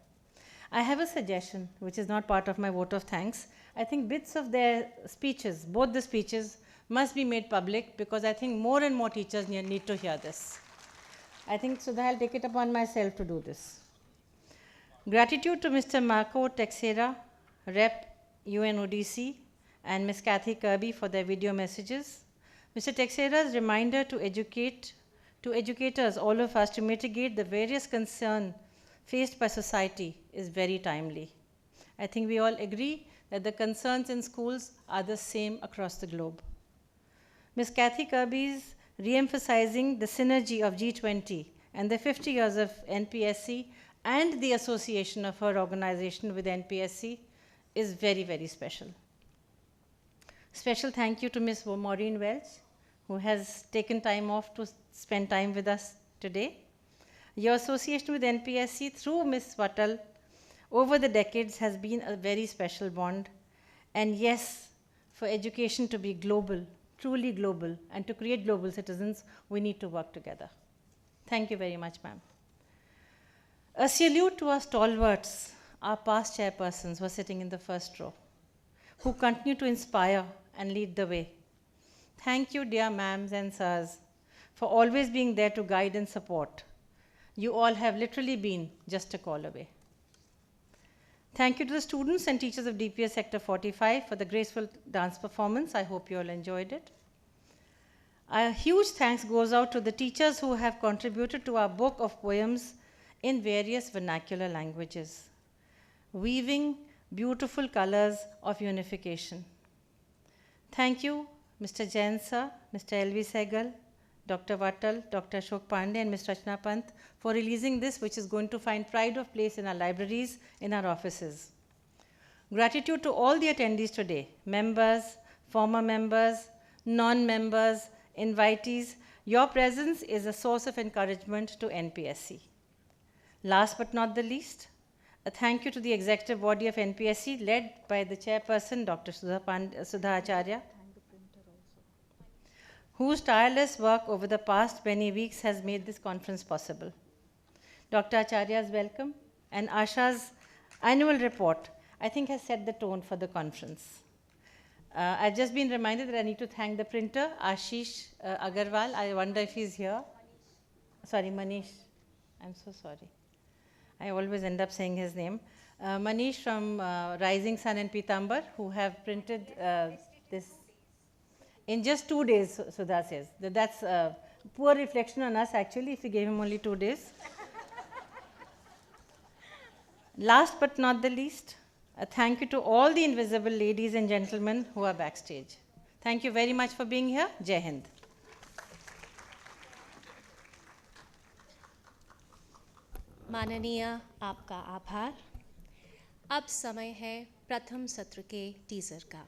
I have a suggestion, which is not part of my vote of thanks. I think bits of their speeches, both the speeches, must be made public, because I think more and more teachers need to hear this. I think, Sudha, I'll take it upon myself to do this. Gratitude to Mr. Marco Texera, Rep. UNODC, and Ms. Kathy Kirby for their video messages. Mr. Texera's reminder to educators, all of us, to mitigate the various concerns faced by society is very timely. I think we all agree that the concerns in schools are the same across the globe. Ms. Kathy Kirby's re-emphasizing the synergy of G20 and the 50 years of NPSC and the association of her organization with NPSC is very, very special. Special thank you to Ms. Maureen Welch, who has taken time off to spend time with us today. Your association with NPSC through Ms. Vatal over the decades has been a very special bond. And yes, for education to be global, truly global, and to create global citizens, we need to work together. Thank you very much, ma'am. A salute to our stalwarts, our past chairpersons who are sitting in the first row, who continue to inspire and lead the way. Thank you, dear ma'ams and sirs, for always being there to guide and support. You all have literally been just a call away. Thank you to the students and teachers of DPS Sector 45 for the graceful dance performance. I hope you all enjoyed it. A huge thanks goes out to the teachers who have contributed to our book of poems in various vernacular languages, weaving beautiful colors of unification. Thank you, Mr. Jain sir, Mr. L.V. Sehgal, Dr. Vatal, Dr. Ashok Pandey, and Ms. Rachna Pant for releasing this, which is going to find pride of place in our libraries, in our offices. Gratitude to all the attendees today, members, former members, non-members, invitees. Your presence is a source of encouragement to NPSC. Last but not the least, A thank you to the executive body of NPSC, led by the chairperson, Dr. Sudha Acharya, whose tireless work over the past many weeks has made this conference possible. Dr. Acharya's welcome and Asha's annual report, I think, has set the tone for the conference. I've just been reminded that I need to thank the printer, Ashish Agarwal. I wonder if he's here. Sorry, Manish. I'm so sorry. I always end up saying his name. Manish from Rising Sun and Pitambar, who have printed this in just 2 days, Sudha says. That's a poor reflection on us, actually, if we gave him only 2 days. Last but not the least, a thank you to all the invisible ladies and gentlemen who are backstage. Thank you very much for being here. Jai Hind. माननीय, आपका आभार। अब समय है प्रथम सत्र के teaser का।